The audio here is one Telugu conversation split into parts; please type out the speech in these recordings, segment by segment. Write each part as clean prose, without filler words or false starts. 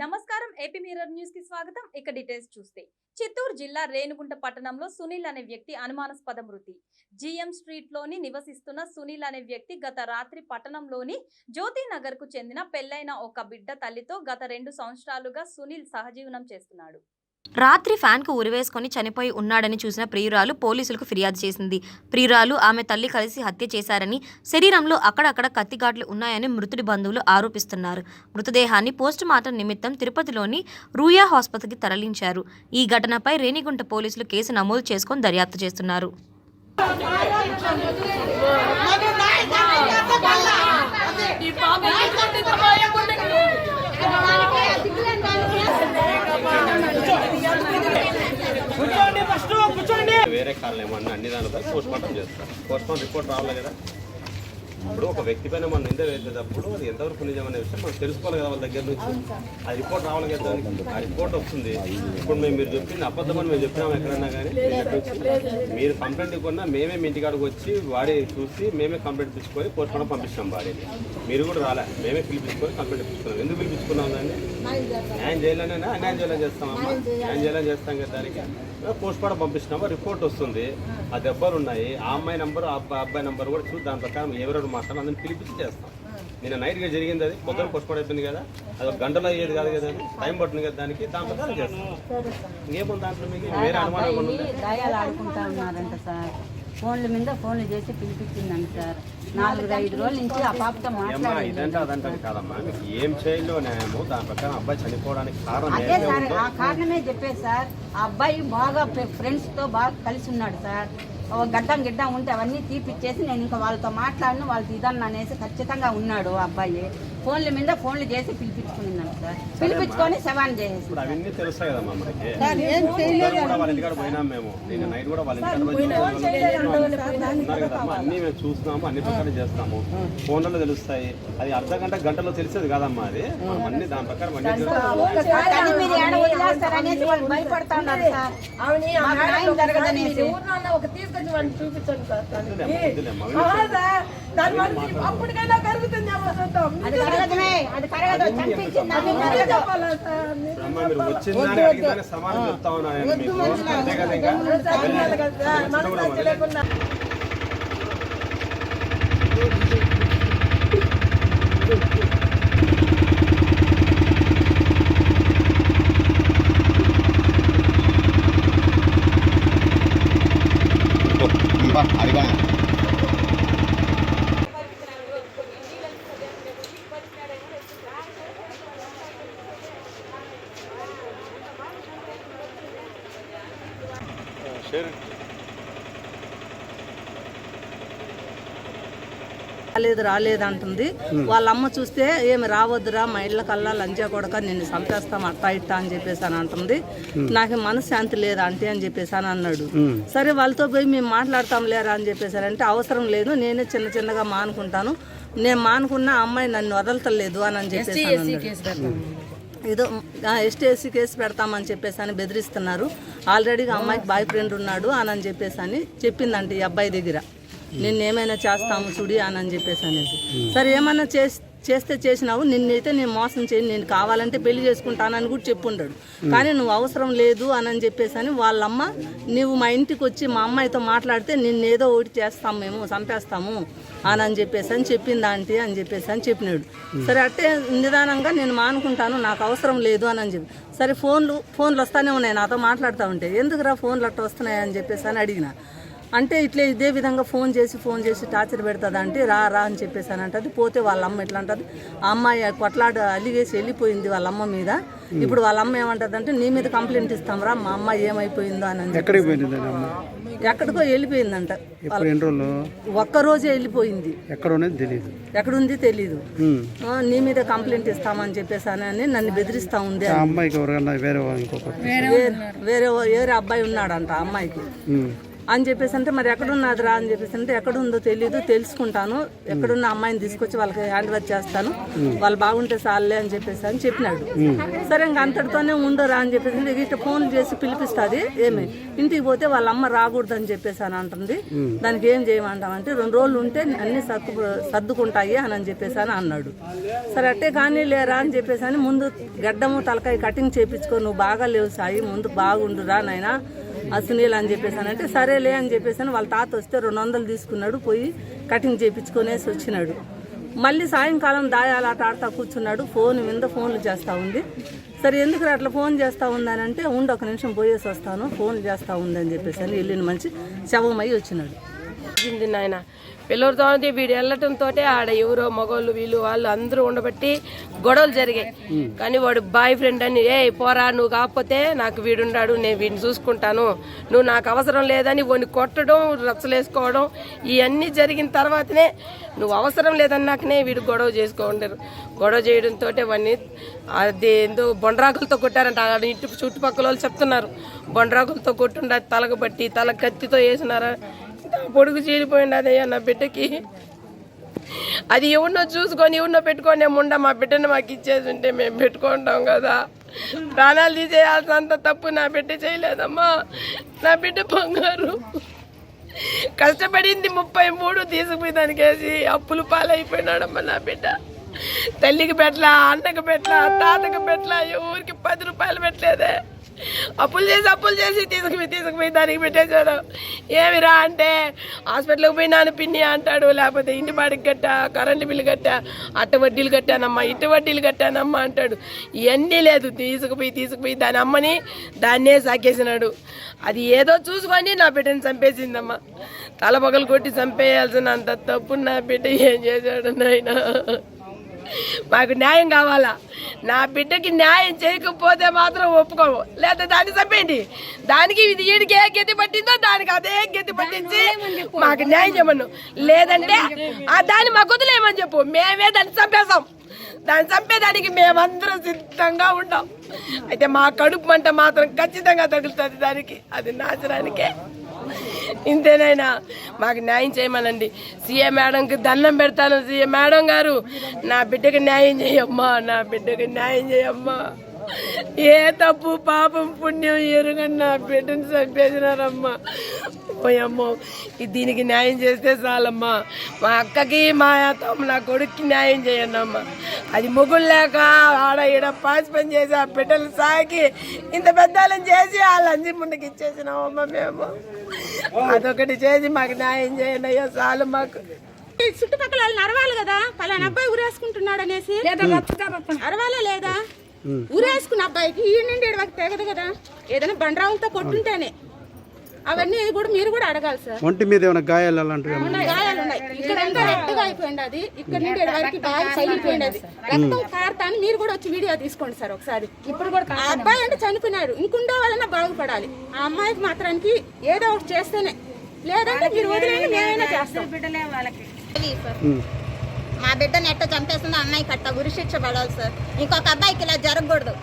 నమస్కారం ఏపీ మిర్రర్ న్యూస్ కి స్వాగతం. ఇక డీటెయిల్స్ చూస్తే చిత్తూరు జిల్లా రేణుగుంట పట్టణంలో సునీల్ అనే వ్యక్తి అనుమానాస్పద మృతి. జిఎం స్ట్రీట్ లోని నివసిస్తున్న సునీల్ అనే వ్యక్తి గత రాత్రి పట్టణంలోని జ్యోతినగర్ కు చెందిన పెళ్లైన ఒక బిడ్డ తల్లితో గత 2 సంవత్సరాలుగా సునీల్ సహజీవనం చేస్తున్నాడు. రాత్రి ఫ్యాన్కు ఉరివేసుకొని చనిపోయి ఉన్నాడని చూసిన ప్రియురాలు పోలీసులకు ఫిర్యాదు చేసింది. ప్రియురాలు ఆమె తల్లి కలిసి హత్య చేశారని, శరీరంలో అక్కడక్కడ కత్తిఘాట్లు ఉన్నాయని మృతుడి బంధువులు ఆరోపిస్తున్నారు. మృతదేహాన్ని పోస్టుమార్టం నిమిత్తం తిరుపతిలోని రూయా ఆసుపత్రికి తరలించారు. ఈ ఘటనపై రేణిగుంట పోలీసులు కేసు నమోదు చేసుకొని దర్యాప్తు చేస్తున్నారు. వేరే కారణం ఏమన్నా అన్ని దానిపై పోస్ట్ మార్టం చేస్తారు. పోస్ట్ మార్టం రిపోర్ట్ రావాలి కదా. ఇప్పుడు ఒక వ్యక్తి పైన మనం నింద వేసేటప్పుడు అది ఎంతవరకు నిజం అనే విషయం మనం తెలుసుకోవాలి కదా వాళ్ళ దగ్గర నుంచి. ఆ రిపోర్ట్ రావాలి కదా. ఆ రిపోర్ట్ వస్తుంది. ఇప్పుడు మీరు చెప్పింది అబద్ధమని మేము చెప్పినాము ఎక్కడన్నా కానీ మీరు కంప్లైంట్ ఇవ్వకుండా మేమే మీ ఇంటికాడికి వచ్చి వాడి చూసి మేమే కంప్లైంట్ తీసుకొని పోస్ట్ మార్టం పంపిస్తున్నాం బాడీని. మీరు కూడా రాలే, మేమే పిలిపించుకొని కంప్లైంట్ ఇప్పించుకున్నాం. ఎందుకు పిలిపించుకున్నాం దాన్ని? న్యాయం చేయాలనేనా అన్యాయం చేయాలని చేస్తామమ్మా? న్యాయం చేయాలని చేస్తాం కదా. దానికి పోస్ట్ మార్టం పంపిస్తున్నామా, రిపోర్ట్ వస్తుంది. ఆ దెబ్బలు ఉన్నాయి. ఆ అమ్మాయి నంబరు ఆ అబ్బాయి నంబరు కూడా చూసి దాని ప్రకారం ఎవరెవరు మాట్లాడాలి అందరిని పిలిపించి చేస్తాం. నిన్న నైట్గా జరిగింది, అది పొద్దున పోస్ట్ మార్టం అయిపోయింది కదా. అది ఒక గంటలో అయ్యేది కాదు కదా, అది టైం పడుతుంది కదా. దానికి దాని ప్రకారం చేస్తాం. ఇంకేముంది దాంట్లో మీకు వేరే అనుమానం దయాలు ఆడుకుంటా ఉన్నారంట సార్. ఫోన్ల మీద ఫోన్లు చేసి పిలిపించిందండి సార్. 4-5 రోజుల నుంచి ఆ పాపతో మాట్లాడారు. ఇదంటే అదంటే కాదమ్మా, మీకు ఏం చేయాలో న్యాయము దాని ప్రకారం అబ్బాయి చనిపోవడానికి కారణం అదే సార్, ఆ కారణమే చెప్పేది సార్. ఆ అబ్బాయి బాగా ఫ్రెండ్స్ తో బాగా కలిసి ఉన్నాడు సార్. గడ్డం ఉంటే అవన్నీ తీపిచ్చేసి నేను ఇంకా వాళ్ళతో మాట్లాడిన వాళ్ళకి ఇదన్నా అనేసి ఖచ్చితంగా ఉన్నాడు ఆ అబ్బాయి. ఫోన్ల మీద ఫోన్లు చేసి పిలిపించుకున్నాను సార్. పిలిపించుకొని శవాన్ని చేసేసి అవన్నీ తెలుస్తాయి కదమ్మా మనకి. వాళ్ళ ఇంటికాడ పోయినాం మేము. నేను నైట్ కూడా వాళ్ళ ఇంటికాడ ఉన్నారు కదమ్మా. అన్ని మేము చూస్తున్నాము, అన్ని ప్రకారం చేస్తాము. ఫోన్లలో తెలుస్తాయి. అది అర్ధ గంటలో తెలిసేది కాదమ్మా. అది అన్ని దాని ప్రకారం అన్ని భయపడతా ఉన్నారు సార్. మీరు వచ్చిందని అడిగితే సమానం చెప్తా ఉన్నాను మీకు. అంతే కదా. ఇంకా రాలేదు అంటుంది. వాళ్ళ అమ్మ చూస్తే ఏమి రావద్దురా మా ఇళ్ళ కల్లా లంచా కొడక నిన్ను చంపేస్తాం అట్టా ఇట్టా అని చెప్పేసి అని అంటుంది. నాకు మనశ్శాంతి లేదా అంటే అని చెప్పేసి అని అన్నాడు. సరే వాళ్ళతో పోయి మేము మాట్లాడతాం లేరా అని చెప్పేసారంటే అవసరం లేదు, నేనే చిన్నగా మానుకుంటాను, నేను మానుకున్న అమ్మాయి నన్ను వదలతలేదు అని చెప్పేసి ఏదో ఎస్టీ కేసు పెడతామని చెప్పేసి అని బెదిరిస్తున్నారు. ఆల్రెడీగా అమ్మాయికి బాయ్ ఫ్రెండ్ ఉన్నాడు అని చెప్పేసి అని చెప్పిందంట ఈ అబ్బాయి దగ్గర. నిన్నేమైనా చేస్తాము చూడి అని చెప్పేసి అనేసి. సరే ఏమన్నా చేస్తే చేసినావు, నిన్నైతే నేను మోసం చేయను, నేను కావాలంటే పెళ్లి చేసుకుంటానని కూడా చెప్పుంటాడు. కానీ నువ్వు అవసరం లేదు అని చెప్పేసి అని వాళ్ళమ్మ నువ్వు మా ఇంటికి వచ్చి మా అమ్మాయితో మాట్లాడితే నిన్నేదో ఒకటి చేస్తాము, మేము చంపేస్తాము అని చెప్పేసి అని చెప్పింది ఆంటీ అని చెప్పేసి అని చెప్పినాడు. సరే అట్టే నిదానంగా నేను మానుకుంటాను, నాకు అవసరం లేదు అని చెప్పి. సరే ఫోన్లు వస్తానే ఉన్నాయి నాతో మాట్లాడుతూ ఉంటే. ఎందుకురా ఫోన్లు అట్లా వస్తున్నాయి అని చెప్పేసి అని అడిగిన. అంటే ఇట్లే ఇదే విధంగా ఫోన్ చేసి టార్చర్ పెడుతుంది అంటే రా అని చెప్పేసి అని అంటది. పోతే వాళ్ళ అమ్మ ఎట్లా అంటది, ఆ అమ్మాయి కొట్లాడు అలిగేసి వెళ్ళిపోయింది వాళ్ళ అమ్మ మీద. ఇప్పుడు వాళ్ళ అమ్మ ఏమంటది అంటే నీ మీద కంప్లైంట్ ఇస్తాం రా, మా అమ్మాయి ఏమైపోయిందో అని. ఎక్కడికో వెళ్ళిపోయిందంట. ఒక్కరోజే వెళ్ళిపోయింది. ఎక్కడుంది తెలీదు. నీ మీద కంప్లైంట్ ఇస్తామని చెప్పేసి అని నన్ను బెదిరిస్తా ఉంది. వేరే అబ్బాయి ఉన్నాడంట అమ్మాయికి. అని చెప్పేసి అంటే మరి ఎక్కడున్నదిరా అని చెప్పేసి అంటే ఎక్కడుందో తెలీదు, తెలుసుకుంటాను, ఎక్కడున్న అమ్మాయిని తీసుకొచ్చి వాళ్ళకి హ్యాండ్ ఓవర్ చేస్తాను, వాళ్ళు బాగుంటే చాలే అని చెప్పేసి అని చెప్పినాడు. సరే ఇంక అంతటితోనే ఉండరా అని చెప్పేసి ఇట్లా ఫోన్ చేసి పిలిపిస్తుంది. ఏమి ఇంటికి పోతే వాళ్ళ అమ్మ రాకూడదు అని చెప్పేసి అని అంటుంది. దానికి ఏం చేయమంటామంటే 2 రోజులు ఉంటే అన్ని సర్దుకుంటాయి అని చెప్పేసి అని అన్నాడు. సరే అట్టే కానీ లేరా అని చెప్పేసి అని ముందు గడ్డము తలకాయ కటింగ్ చేయించుకో, నువ్వు బాగా లేవు సాయి, ముందు బాగుండురా నాయనా సునీల్ అని చెప్పేసి అని అంటే సరేలే అని చెప్పేసి అని వాళ్ళ తాత వస్తే 200 తీసుకున్నాడు, పోయి కటింగ్ చేయించుకొనేసి వచ్చినాడు. మళ్ళీ సాయంకాలం దాయాలాట ఆడుతూ కూర్చున్నాడు, ఫోన్ మీద ఫోన్లు చేస్తూ ఉంది. సరే ఎందుకు అట్లా ఫోన్ చేస్తూ ఉందని అంటే ఉండి 1 నిమిషం పోయేసి వస్తాను, ఫోన్ చేస్తూ ఉందని చెప్పేసి అని వెళ్ళిన మంచి శవమై వచ్చినాడు. నాయన పిల్లలతో వీడు వెళ్ళటంతో ఆడ ఎవరో మగోళ్ళు వీళ్ళు వాళ్ళు అందరూ ఉండబట్టి గొడవలు జరిగాయి. కానీ వాడు బాయ్ ఫ్రెండ్ అని పోరా, నువ్వు కాకపోతే నాకు వీడున్నాడు, నేను వీడిని చూసుకుంటాను, నువ్వు నాకు అవసరం లేదని వాడిని కొట్టడం, రచ్చలేసుకోవడం ఇవన్నీ జరిగిన తర్వాతనే నువ్వు అవసరం లేదన్నాకనే వీడు గొడవ చేసుకోండారు. గొడవ చేయడంతో వాడిని అది ఏందో బొండ్రాకులతో కొట్టారంట. ఇంటి చుట్టుపక్కల వాళ్ళు చెప్తున్నారు, బొండ్రాకులతో కొట్టుండ తలకు బట్టి తల కత్తితో వేసినారా, పొడుగు చీలిపోయింది అదయ్యా నా బిడ్డకి. అది ఎవరినో చూసుకొని ఎవరినో పెట్టుకొని ముండ మా బిడ్డను మాకు ఇచ్చేసి ఉంటే మేము పెట్టుకుంటాం కదా. ప్రాణాలు తీసేయాల్సినంత తప్పు నా బిడ్డ చేయలేదమ్మా. నా బిడ్డ బంగారు కష్టపడింది 33 తీసుకుపోయి దానికి వేసి అప్పులు పాలైపోయినాడమ్మా నా బిడ్డ. తల్లికి పెట్టలా, అన్నకి పెట్టలా, తాతకి పెట్టలా, ఎవరికి 10 రూపాయలు పెట్టలేదే. అప్పులు చేసి తీసుకుపోయి దానికి పెట్టేశాడు. ఏమిరా అంటే హాస్పిటల్కి పోయినాను పిన్ని అంటాడు, లేకపోతే ఇంటి బాడికి కట్టా, కరెంటు బిల్లు కట్టా, అట్ట వడ్డీలు కట్టానమ్మా, ఇటు వడ్డీలు కట్టానమ్మా అంటాడు. ఇవన్నీ లేదు, తీసుకుపోయి దాని అమ్మని దాన్నే సాకేసినాడు. అది ఏదో చూసుకొని నా బిడ్డని చంపేసిందమ్మా. తల పగలు కొట్టి చంపేయాల్సిన అంత తప్పు నా బిడ్డ ఏం చేశాడు నాయన. మాకు న్యాయం కావాలా. నా బిడ్డకి న్యాయం చేయకపోతే మాత్రం ఒప్పుకోము, లేదా దాన్ని చంపేయండి. దానికి ఇది ఈడికి ఏ గతి పట్టిందో దానికి అదే గతి పట్టించి మాకు న్యాయం చేయమను, లేదంటే దాన్ని మాకు వదిలేయమని చెప్పు. మేమే దాన్ని చంపేస్తాం. దాన్ని చంపేదానికి మేమందరం సిద్ధంగా ఉంటాం. అయితే మా కడుపు మంట మాత్రం ఖచ్చితంగా తగులుతుంది దానికి, అది నాశనానికే. ఇంతేనైనా మాకు న్యాయం చేయమనండి. సీఎం మేడంకి దండం పెడతాను. సీఎం మేడం గారు నా బిడ్డకి న్యాయం చేయమ్మా, నా బిడ్డకి న్యాయం చేయమ్మా. ఏ తప్పు పాపం పుణ్యం ఎరుగని నా బిడ్డని చంపేసినారమ్మా. పోయమ్మో, దీనికి న్యాయం చేస్తే చాలమ్మా. మా అక్కకి మా నా కొడుక్కి న్యాయం చేయండి అమ్మా. అది మొగుడు లేక ఆడ ఈడ పాసి పని చేసి ఆ బిడ్డలు సాకి ఇంత పెద్దలను చేసి ఆ లంచి ముందుకి ఇచ్చేసినామమ్మా మేము. అదొకటి చేసి మాకు న్యాయం చేయండి అయ్యా, చాలు మాకు. చుట్టుపక్కల వాళ్ళని అరవాలి కదా, పలానా అబ్బాయి ఊరేసుకుంటున్నాడు అనేసి అరవాలా లేదా? ఊరేసుకున్న అబ్బాయికి ఈ నుండి వరకు తెగదు కదా, ఏదైనా బండరావులతో కొట్టుంటేనే. అవన్నీ కూడా మీరు కూడా అడగాలి సార్. ఒంటి మీద ఏమైనా గాయాలు అలాంటివి గాయాలు ఉన్నాయి, ఇక్కడ అంతా రెడ్గా అయిపోయింది. అది ఇక్కడ నుండి వరకు బాగా పగిలిపోయింది. అది రక్తం కారుతాను. మీరు కూడా వచ్చి వీడియో తీసుకోండి సార్ ఒకసారి. ఇప్పుడు కూడా ఆ అబ్బాయి అంటే చనిపోయినాడు, ఇంకుండే వాళ్ళన్నా బాగుపడాలి. ఆ అమ్మాయికి మాత్రానికి ఏదో ఒకటి చేస్తేనే, లేదంటే మీరు వదిలేని మేమైనా చేస్తాం. బిడ్డలే వాళ్ళకి మా బిడ్డను ఎట్ట చంపేస్తుందో అమ్మాయి కట్ట ఉరి శిక్ష పడాలి సార్. ఇంకొక అబ్బాయికి ఇలా జరగకూడదు.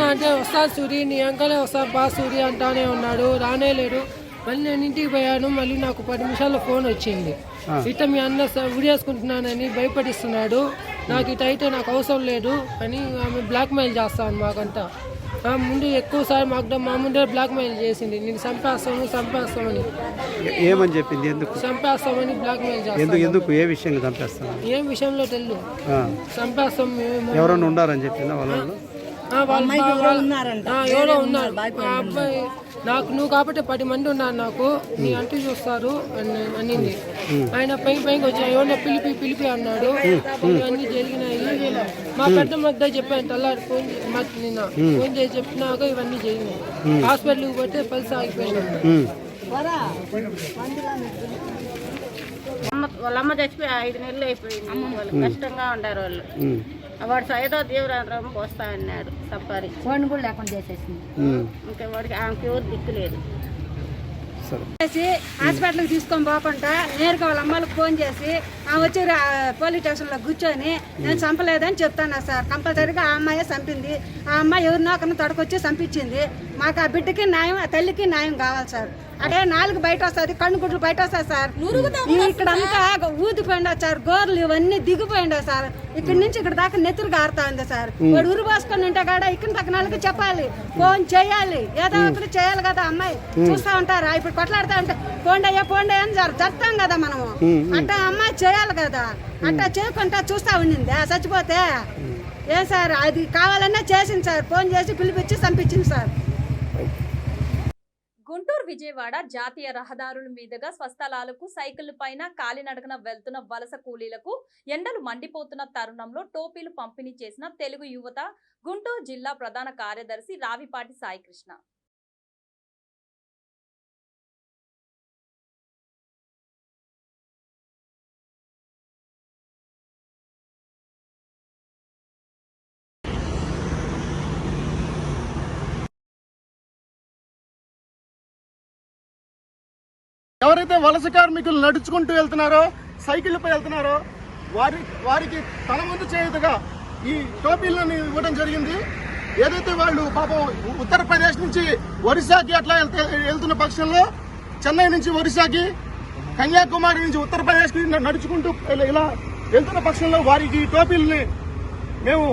అంటే వస్తాను సూరి, నీ అంకలే వస్తాను బా సూరి అంటానే ఉన్నాడు, రానే లేడు. మళ్ళీ నేను ఇంటికి పోయాను. మళ్ళీ నాకు 10 నిమిషాల్లో ఫోన్ వచ్చింది, ఇట్ట మీ అన్న ఉరేసుకుంటున్నానని భయపడిస్తున్నాడు, నాకు ఇట అయితే నాకు అవసరం లేదు అని ఆమె బ్లాక్మెయిల్ చేస్తాను మాకంతా. ముందు ఎక్కువసారి మాకు మా ముందే బ్లాక్మెయిల్ చేసింది, నేను చంపేస్తామని. ఏమని చెప్పింది? ఎందుకు చంపేస్తామని బ్లాక్మెయిల్ చేస్తాను. ఎందుకు? ఏ విషయంగా చంపేస్తాను? ఏం విషయంలో తెలియదు, చంపేస్తాం మేము. ఎవరైనా ఉండారని చెప్పిందా వాళ్ళు? ఎవరో ఉన్నారు. ఆ అబ్బాయి నాకు నువ్వు కాబట్టి 10 మంది ఉన్నారు, నాకు నీ అంటూ చూస్తారు అనింది. ఆయన పైకి వచ్చి ఎవరినో పిలిపి అన్నాడు. ఇవన్నీ జరిగినాయి. మా పెద్ద మధ్య చెప్పాను, తెల్లారి నిన్న ఫోన్ చేసి చెప్పినాక ఇవన్నీ జరిగినాయి. హాస్పిటల్కి పోతే పల్స్ ఆగిపోయినాడు. వాళ్ళ అమ్మ చచ్చిపోయి 5 నెలలు అయిపోయింది. వాళ్ళు కష్టంగా ఉండారు వాళ్ళు. వాడు ఏదో తీవ్రం పోస్తా అన్నాడు, సఫారీ ఫోన్ కూడా లేకుండా చేసేసింది. ఇంకా వాడికి ఆమెకి ఎవరు దిక్కు లేదు. సరే. హాస్పిటల్కి తీసుకొని పోకుండా నేరుగా వాళ్ళ అమ్మలకు ఫోన్ చేసి వచ్చి పోలీస్ స్టేషన్లో కూర్చొని నేను చంపలేదని చెప్తాను సార్. కంపల్సరీగా ఆ అమ్మాయే చంపింది. ఆ అమ్మాయి ఎవరినో ఒకరిని తొడకొచ్చి చంపించింది. మాకు ఆ బిడ్డకి న్యాయం, ఆ తల్లికి న్యాయం కావాలి సార్. అంటే నాలుగు బయట వస్తుంది, కన్ను గుడ్లు బయట వస్తాయి సార్. ఇక్కడంతా ఊదిపోయిండా సార్, గోర్లు ఇవన్నీ దిగిపోయిండా సార్. ఇక్కడి నుంచి ఇక్కడ దాకా నెత్తురు గారుతా ఉంది సార్. వాడు ఉరు పోసుకొని ఉంటే కాడ ఇక్కడ పక్కన వాళ్ళకి చెప్పాలి, ఫోన్ చేయాలి, ఏదో ఒకటి చేయాలి కదా. అమ్మాయి చూస్తా ఉంటారా, ఇప్పుడు కొట్లాడుతా ఉంటే పోండయ్యా పోండయ్యా అని చెప్తాం కదా మనము. అంటే అమ్మాయి చేయాలి కదా, అట్టా చేయకుండా చూస్తా ఉండింది చచ్చిపోతే. ఏం సార్, అది కావాలన్నా చేసింది సార్. ఫోన్ చేసి పిలిపించి చంపించింది సార్. గుంటూరు విజయవాడ జాతీయ రహదారుల మీదుగా స్వస్థలాలకు సైకిల్ పైన కాలినడకన వెళ్తున్న వలస కూలీలకు ఎండలు మండిపోతున్న తరుణంలో టోపీలు పంపిణీ చేసిన తెలుగు యువత గుంటూరు జిల్లా ప్రధాన కార్యదర్శి రావిపాటి సాయికృష్ణ. ఎవరైతే వలస కార్మికులు నడుచుకుంటూ వెళ్తున్నారో, సైకిళ్లపై వెళ్తున్నారో వారికి తల ముందు చేయుతగా ఈ టోపీలను ఇవ్వడం జరిగింది. ఏదైతే వాళ్ళు పాపం ఉత్తరప్రదేశ్ నుంచి ఒరిస్సాకి అట్లా వెళ్తున్న పక్షంలో, చెన్నై నుంచి ఒరిస్సాకి, కన్యాకుమారి నుంచి ఉత్తరప్రదేశ్కి నడుచుకుంటూ ఇలా వెళ్తున్న పక్షంలో వారికి ఈ టోపీలని మేము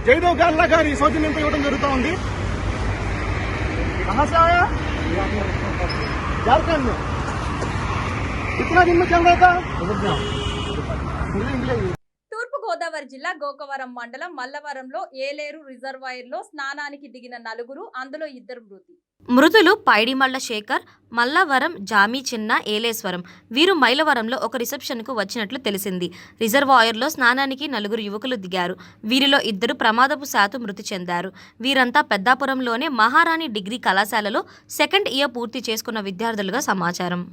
జయదేవ్ గాల్లా గారి సౌజన్యంతో ఇవ్వడం జరుగుతూ ఉంది. జార్ఖండ్ తూర్పు గోదావరి జిల్లా గోకవరం మండలం మల్లవరంలో ఏలేరు రిజర్వాయర్లో స్నానానికి దిగిన నలుగురు, అందులో 2 మృతి. మృతులు పైడిమళ్ల శేఖర్, మల్లవరం జామీ చిన్న ఏలేశ్వరం. వీరు మైలవరంలో ఒక రిసెప్షన్కు వచ్చినట్లు తెలిసింది. రిజర్వాయర్లో స్నానానికి 4 యువకులు దిగారు. వీరిలో 2 ప్రమాదవశాత్తు మృతి చెందారు. వీరంతా పెద్దాపురంలోనే మహారాణి డిగ్రీ కళాశాలలో 2nd ఇయర్ పూర్తి చేసుకున్న విద్యార్థులుగా సమాచారం.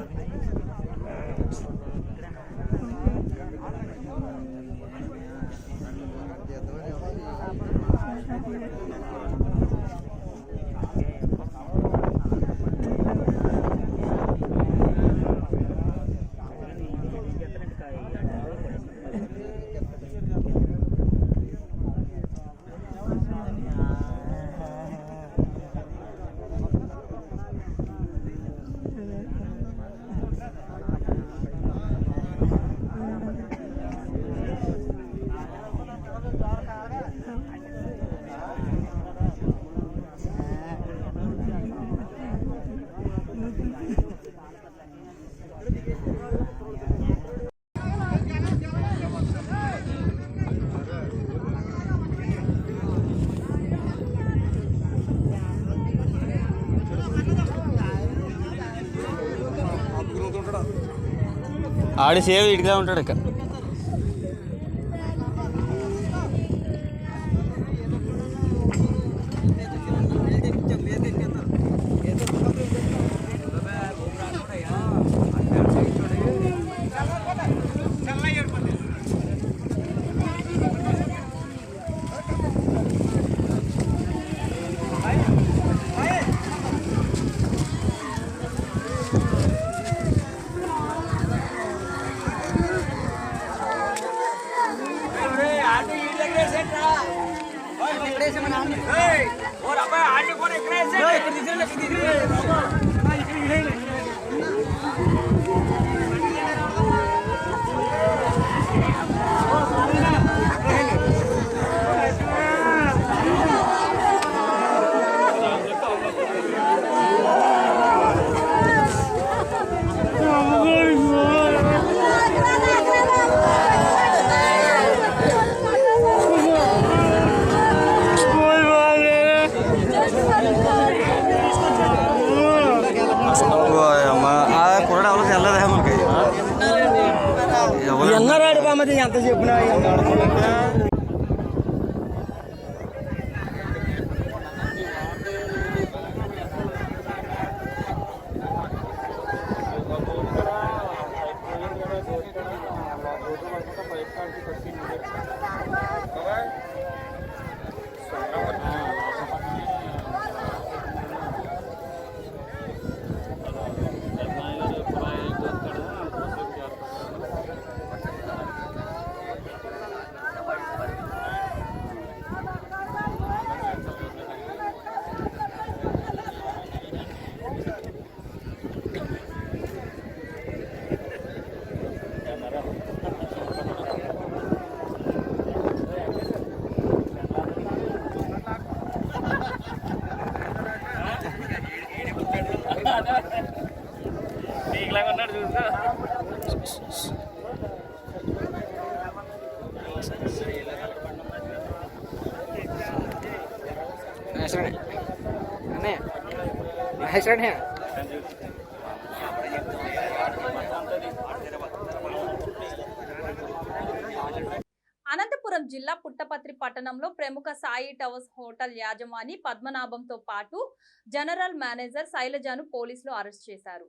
ఆడి సేవ్ ఇటుగా ఉంటాడు ఇక. ఎన్నరాడు బామ్మది ఎంత చెప్పినా అనంతపురం జిల్లా పుట్టపత్రి పట్టణంలో ప్రముఖ సాయి టవర్స్ హోటల్ యాజమాని పద్మనాభంతో పాటు జనరల్ మేనేజర్ శైలజను పోలీసులు అరెస్ట్ చేశారు.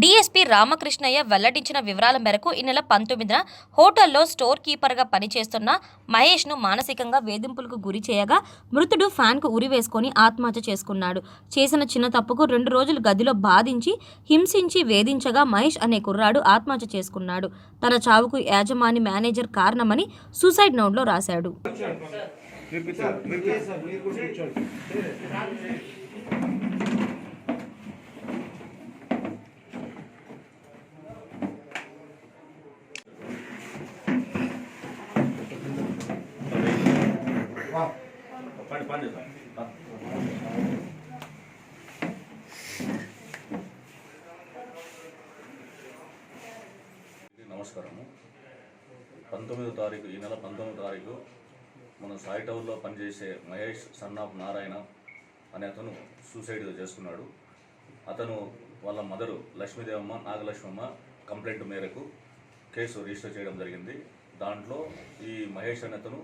డీఎస్పీ రామకృష్ణయ్య వెల్లడించిన వివరాల మేరకు ఈ నెల 19న హోటల్లో స్టోర్ కీపర్గా పనిచేస్తున్న మహేష్ను మానసికంగా వేధింపులకు గురి చేయగా మృతుడు ఫ్యాన్కు ఉరివేసుకొని ఆత్మహత్య చేసుకున్నాడు. చేసిన చిన్న తప్పుకు 2 రోజులు గదిలో బాధించి హింసించి వేధించగా మహేష్ అనే కుర్రాడు ఆత్మహత్య చేసుకున్నాడు. తన చావుకు యాజమాని మేనేజర్ కారణమని సూసైడ్ నోట్లో రాశాడు. నమస్కారము. 19వ తారీఖు ఈ నెల 19వ తారీఖు మన సాయి టవర్లో పనిచేసే మహేష్ సన్నాఫ్ నారాయణ అనే అతను సూసైడ్ చేసుకున్నాడు. అతను వాళ్ళ మదరు లక్ష్మీదేవమ్మ నాగలక్ష్మమ్మ కంప్లైంట్ మేరకు కేసు రిజిస్టర్ చేయడం జరిగింది. దాంట్లో ఈ మహేష్ అనే అతను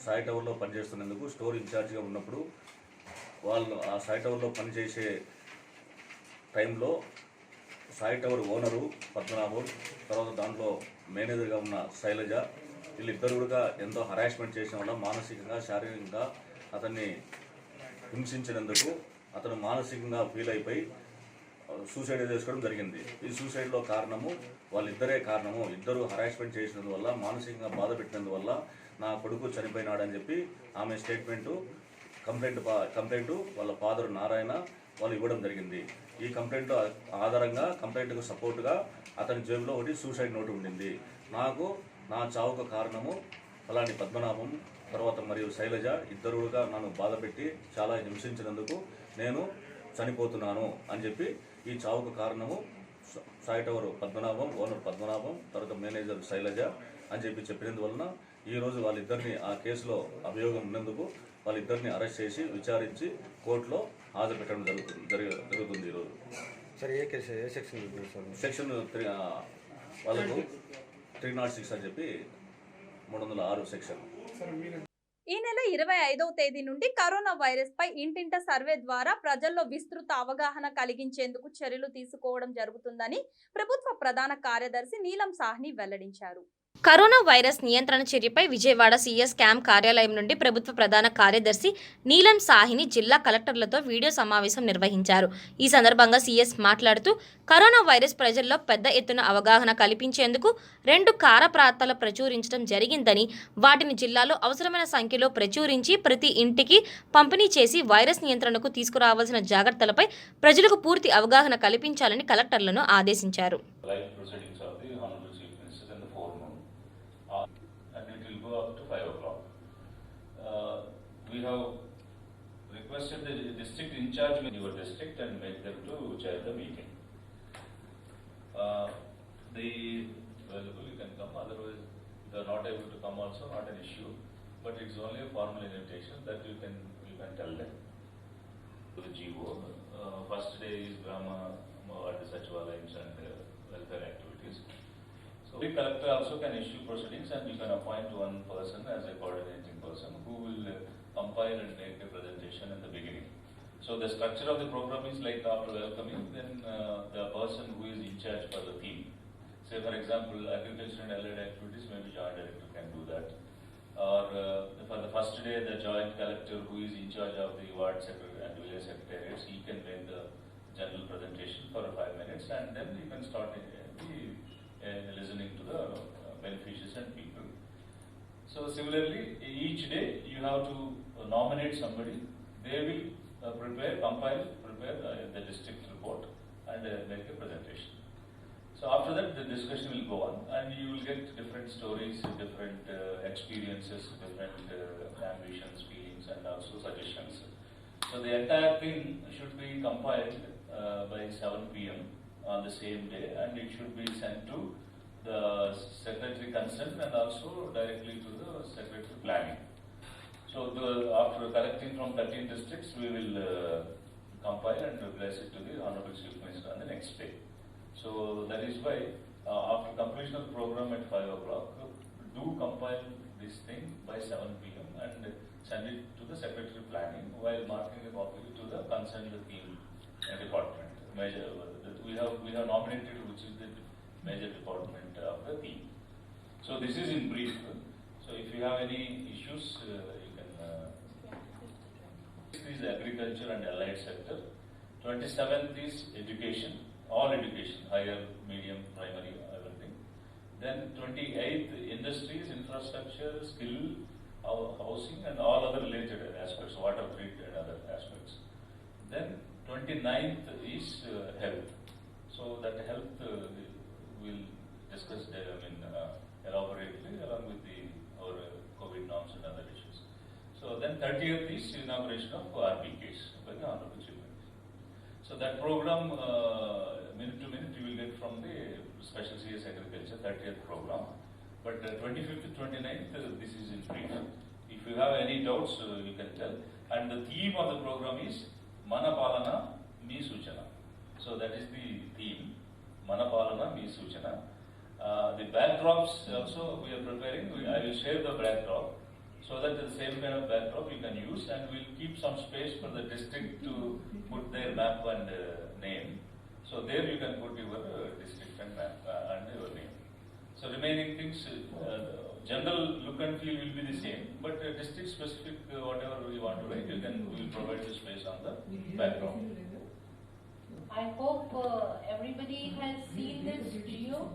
సాయి టవర్లో పనిచేస్తున్నందుకు స్టోర్ ఇన్ఛార్జ్గా ఉన్నప్పుడు వాళ్ళు ఆ సాయి టవర్లో పనిచేసే టైంలో సాయి టవర్ ఓనరు పద్మనాభం, తర్వాత దాంట్లో మేనేజర్గా ఉన్న శైలజ, వీళ్ళిద్దరు కూడా ఎంతో హరాస్మెంట్ చేసిన వల్ల మానసికంగా శారీరకంగా అతన్ని హింసించినందుకు అతను మానసికంగా ఫీల్ అయిపోయి సూసైడ్ చేసుకోవడం జరిగింది. ఈ సూసైడ్లో కారణము వాళ్ళిద్దరే కారణము. ఇద్దరు హరాస్మెంట్ చేసినందువల్ల మానసికంగా బాధ పెట్టినందువల్ల నా కొడుకు చనిపోయినాడని చెప్పి ఆమె కంప్లైంట్ వాళ్ళ ఫాదర్ నారాయణ వాళ్ళు ఇవ్వడం జరిగింది. ఈ కంప్లైంట్ ఆధారంగా కంప్లైంట్కు సపోర్ట్గా అతని జేబులో ఒకటి సూసైడ్ నోటు ఉండింది. నాకు నా చావుకు కారణము అలాంటి పద్మనాభం తర్వాత మరియు శైలజ ఇద్దరుగా నన్ను బాధపెట్టి చాలా హింసించినందుకు నేను చనిపోతున్నాను అని చెప్పి ఈ చావుకు కారణము సాయి టవర్ పద్మనాభం, ఓనర్ పద్మనాభం, తర్వాత మేనేజర్ శైలజ అని చెప్పినందువలన ఈరోజు వాళ్ళిద్దరిని ఆ కేసులో అభియోగం ఉన్నందుకు వాళ్ళిద్దరిని అరెస్ట్ చేసి విచారించి కోర్టులో హాజరు పెట్టడం జరుగుతుంది ఈరోజు. సెక్షన్ వాళ్ళకు 306 అని చెప్పి 306 సెక్షన్. ఈ నెల 25వ తేదీ నుండి కరోనా వైరస్ పై ఇంటింట సర్వే ద్వారా ప్రజల్లో విస్తృత అవగాహన కలిగించేందుకు చర్యలు తీసుకోవడం జరుగుతుందని ప్రభుత్వ ప్రధాన కార్యదర్శి నీలం సాహ్ని వెల్లడించారు. కరోనా వైరస్ నియంత్రణ చర్యపై విజయవాడ సీఎస్ క్యాంప్ కార్యాలయం నుండి ప్రభుత్వ ప్రధాన కార్యదర్శి నీలం సాహిని జిల్లా కలెక్టర్లతో వీడియో సమావేశం నిర్వహించారు. ఈ సందర్భంగా సీఎస్ మాట్లాడుతూ కరోనా వైరస్ ప్రజల్లో పెద్ద ఎత్తున అవగాహన కల్పించేందుకు 2 కారప్రాంతాల ప్రచురించడం జరిగిందని, వాటిని జిల్లాలో అవసరమైన సంఖ్యలో ప్రచురించి ప్రతి ఇంటికి పంపిణీ చేసి వైరస్ నియంత్రణకు తీసుకురావాల్సిన జాగ్రత్తలపై ప్రజలకు పూర్తి అవగాహన కల్పించాలని కలెక్టర్లను ఆదేశించారు. Up to 5 o'clock. We have requested the district in charge in your district and make them to chair the meeting. You can come, otherwise they are not able to come also, not an issue, but it's only a formal invitation that you can tell them. The GO, first day is Brahma, Sachivalayams and welfare activities. So the collector also can issue proceedings and you can appoint one person as a coordinating person who will compile and make a presentation in the beginning. So the structure of the program is like after welcoming, then the person who is in charge for the theme. Say for example, agriculture and allied activities, maybe joint director can do that. Or for the first day, the joint collector who is in charge of the ward secretary and village secretariats, he can make the general presentation for 5 minutes and then you can start listening to the beneficiaries and people. So similarly, each day you have to nominate somebody. They will compile the district report and make a presentation. So after that, the discussion will go on and you will get different stories, different experiences, different ambitions, feelings and also suggestions. So the entire thing should be compiled by 7 p.m. on the same day and it should be sent to the secretary concerned and also directly to the secretary planning. So So after collecting from 13 districts, we will compile and place it to the Honorable Chief Minister on the next day. So that is why after completion of the program at 5 o'clock, do compile this thing by 7 p.m. and send it to the Secretary Planning while marking a copy to the concerned team department. We have nominated which is the major department of the team. So this is in brief. So if you have any issues, you can. This is agriculture and allied sector. 27th is education, all education, higher, medium, primary, everything. Then 28th, industries, infrastructure, skill, housing, and all other related aspects, water grid and other aspects. Then 29th is health. So that health will discuss elaborately along with our COVID norms and other issues. So then 30th is inauguration of RBKs by the Honorable Chief Minister. So that program, minute to minute, you will get from the Special CS Agriculture 30th program. But 25th to 29th, this is in brief. If you have any doubts, you can tell. And the theme of the program is Mana Palana Mi Suchana. So that is the theme, Mana Palana Mi Suchana. The backdrops also we are preparing. I will share the backdrop so that the same kind of backdrop you can use, and we'll keep some space for the district to put their map and name. So there you can put your district and map and your name. So remaining things, general look and feel will be the same, but district specific whatever we want to write, we will provide the space on the background. I hope everybody has seen this Geo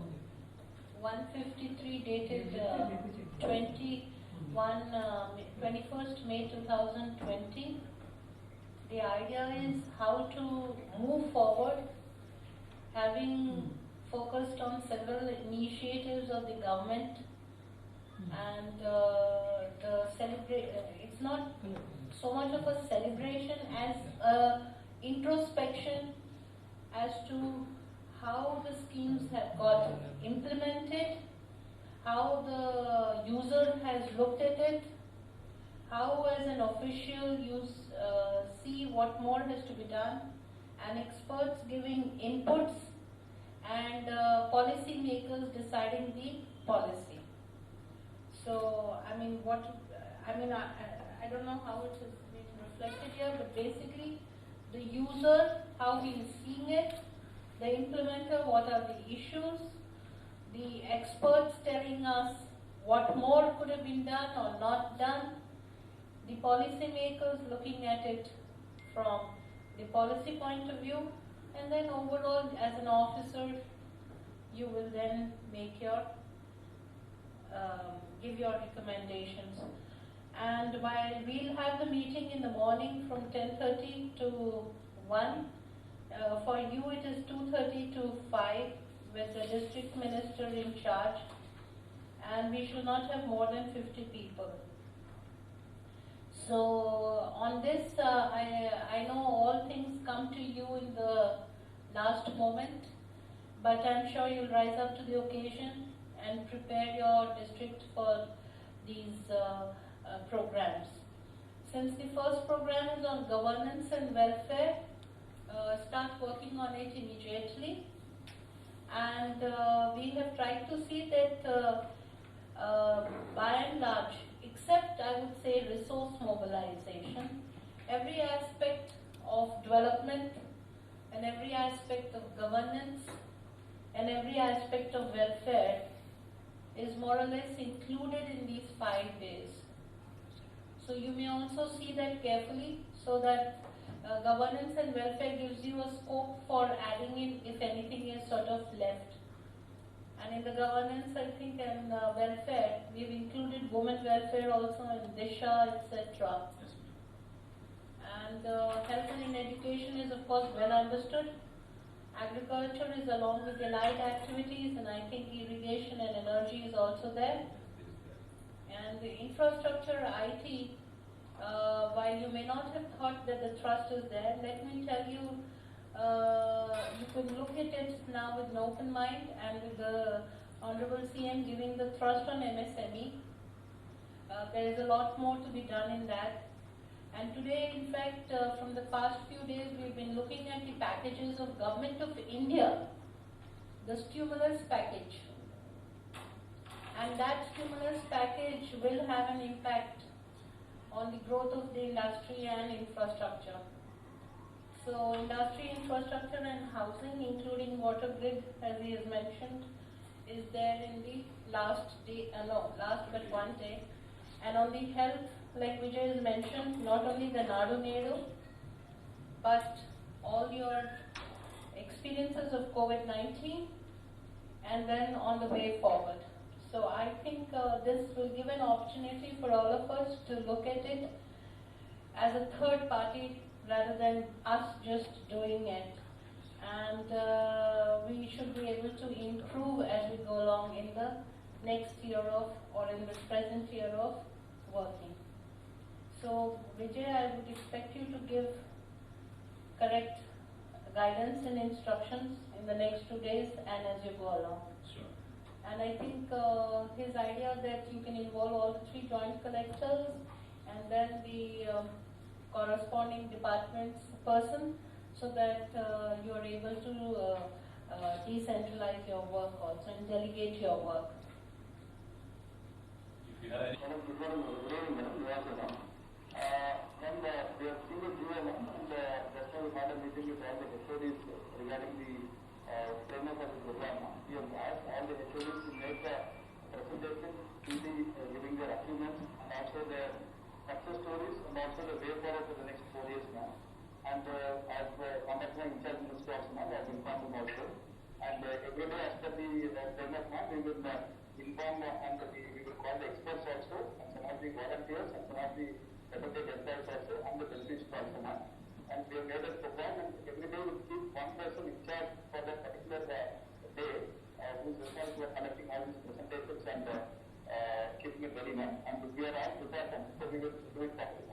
153 dated 21st May 2020. The idea is how to move forward, having focused on several initiatives of the government, and it's not so much of a celebration as a introspection as to how the schemes have got implemented, how the user has looked at it, how as an official you see what more has to be done, and experts giving inputs, and policy makers deciding the policy. So, I don't know how it is being reflected here, but basically the user, how he is seeing it, the implementer, what are the issues, the experts telling us what more could have been done or not done, the policy makers looking at it from the policy point of view, and then overall as an officer you will then make your give your recommendations. And while we'll have the meeting in the morning from 10:30 to 1, for you it is 2:30 to 5 with the district minister in charge, and we should not have more than 50 people. So on this, I know all things come to you in the last moment, but I'm sure you'll rise up to the occasion and prepare your district for these programs. Since the first program is on governance and welfare, start working on it immediately. And we have tried to see that by and large, except I would say resource mobilization, every aspect of development and every aspect of governance and every aspect of welfare is more or less included in these 5 days. So you may also see that carefully, so that governance and welfare gives you a scope for adding in if anything is sort of left. And in the governance, I think, and welfare, we've included women welfare also in Disha, etc. And health and in education is of course well understood. Agriculture is along with allied activities, and I think irrigation and energy is also there. And the infrastructure, IT, while you may not have thought that the trust is there, let me tell you, you could look at it now with an open mind, and with the Honorable CM giving the thrust on MSME, There is a lot more to be done in that. And today, in fact, from the past few days, we've been looking at the packages of Government of India, the stimulus package. And that stimulus package will have an impact on the growth of the industry and infrastructure. So industry, infrastructure and housing, including water grid, as he has mentioned, is there in the last but one day. And on the health, like Vijay has mentioned, not only the Nadu Nedu, but all your experiences of COVID-19 and then on the way forward. So I think this will give an opportunity for all of us to look at it as a third party rather than us just doing it. And we should be able to improve as we go along in the next year or in the present year of working. So Vijay, I would expect you to give correct guidance and instructions in the next 2 days and as you go along. Sure. And I think his idea that you can involve all the 3 joint collectors and then the corresponding departments person, so that you are able to decentralize your work also and delegate your work. If you have any And we have seen the GM and that's why we had a meeting with all the HODs regarding the framework of the program. We have asked all the HODs to make a presentation to the giving their achievements and also their success stories and also the way forward for the next 4 years now. And as contacting in charge minister also now, I have informed them also. And every day as per the framework now, we will inform and we will call the experts also and some of the volunteers and some of the representative employees also and the benefits also now. And we have made a program and every day we keep one person in charge for that particular day who is responsible for collecting all these presentations and keeping it ready now. And we are all prepared, so we will do it properly.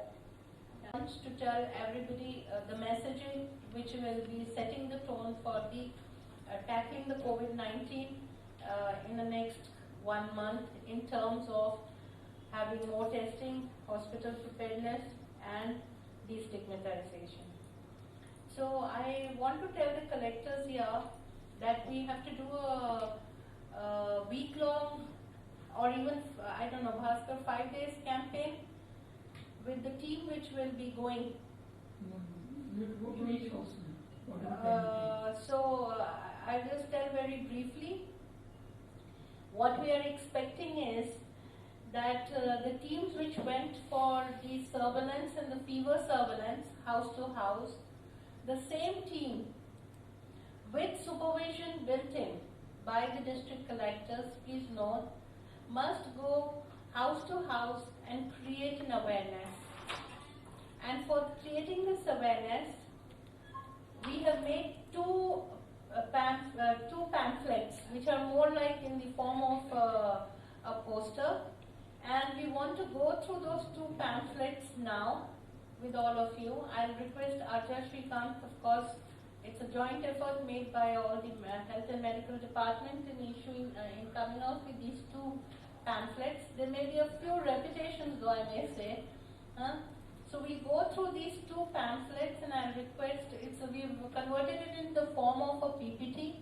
To tell everybody the messaging which will be setting the tone for the tackling the COVID-19 in the next 1 month in terms of having more testing, hospital preparedness and destigmatization. So I want to tell the collectors here that we have to do a week-long or even, I don't know, Bhaskar, 5 days campaign with the team which will be going. I'll just tell very briefly. What we are expecting is that the teams which went for the surveillance and the fever surveillance house to house, the same team with supervision built in by the district collectors, please note, must go house to house and create an awareness. And for creating this awareness, we have made two pamphlets which are more like in the form of a poster, and we want to go through those 2 pamphlets now with all of you. I'll request Acharya Shrikant, of course, it's a joint effort made by all the health and medical department in coming out with these 2 pamphlets. There may be a few repetitions though, I may say. So we go through these 2 pamphlets and I request, we've converted it in the form of a PPT.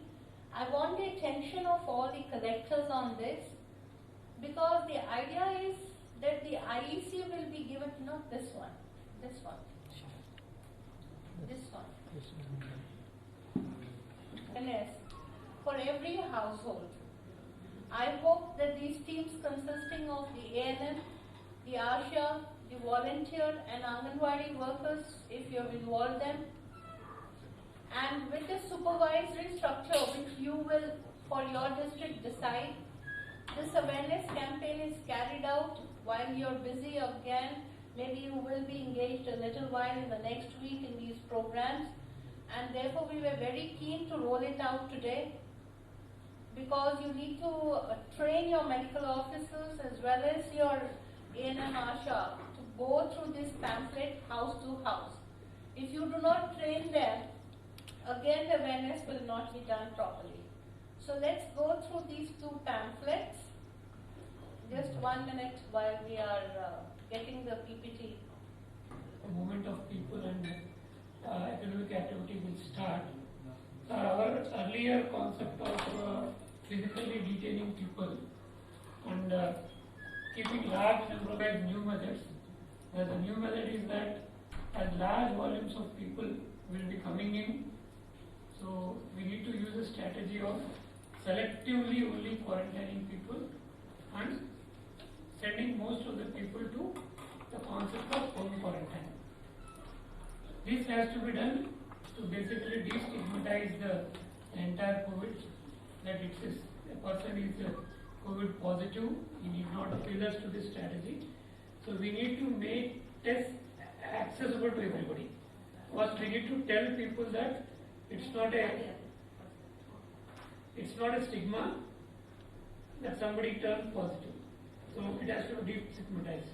I want the attention of all the collectors on this, because the idea is that the IEC will be given, not this one, this one. Yes, for every household. I hope that these teams consisting of the ANM, the ASHA, the volunteer and Anganwadi workers, if you have involved them, and with the supervisory structure which you will for your district decide, this awareness campaign is carried out while you're busy again. Maybe you will be engaged a little while in the next week in these programs, and therefore we were very keen to roll it out today, because you need to train your medical officers as well as your ANM ASHA to go through this pamphlet house to house. If you do not train them, again the awareness will not be done properly. So let's go through these 2 pamphlets. Just 1 minute while we are getting the PPT. The movement of people and economic activity will start. Our earlier concept of physically detaining people and keeping large number of new methods. The new method is that as large volumes of people will be coming in, so we need to use a strategy of selectively only quarantining people and sending most of the people to the concept of home quarantine. This has to be done to basically destigmatize the entire COVID, that it is a person is COVID positive, he need not appeal us to this strategy. So we need to make tests accessible to everybody. First we need to tell people that it's not a stigma that somebody turns positive. So it has to be destigmatized.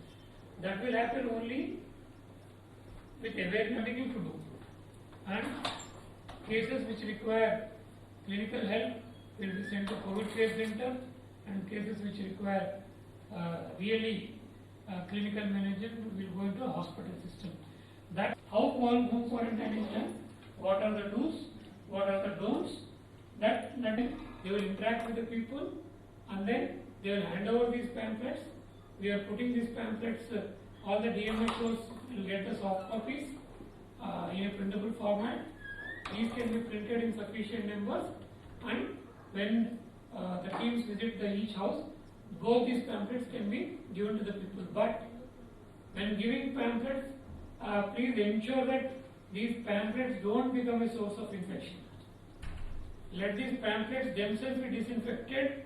That will happen only with awareness to do. And cases which require clinical help will be sent to COVID care center, and cases which require really clinical management will go into a hospital system. That's how home quarantine is done. What are the do's, what are the don'ts? That they will interact with the people and then they will hand over these pamphlets. We are putting these pamphlets, all the DMHOs will get the soft copies in a printable format. These can be printed in sufficient numbers, and when the teams visit each house, both these pamphlets can be given to the people. But when giving pamphlets, please ensure that these pamphlets don't become a source of infection. Let these pamphlets themselves be disinfected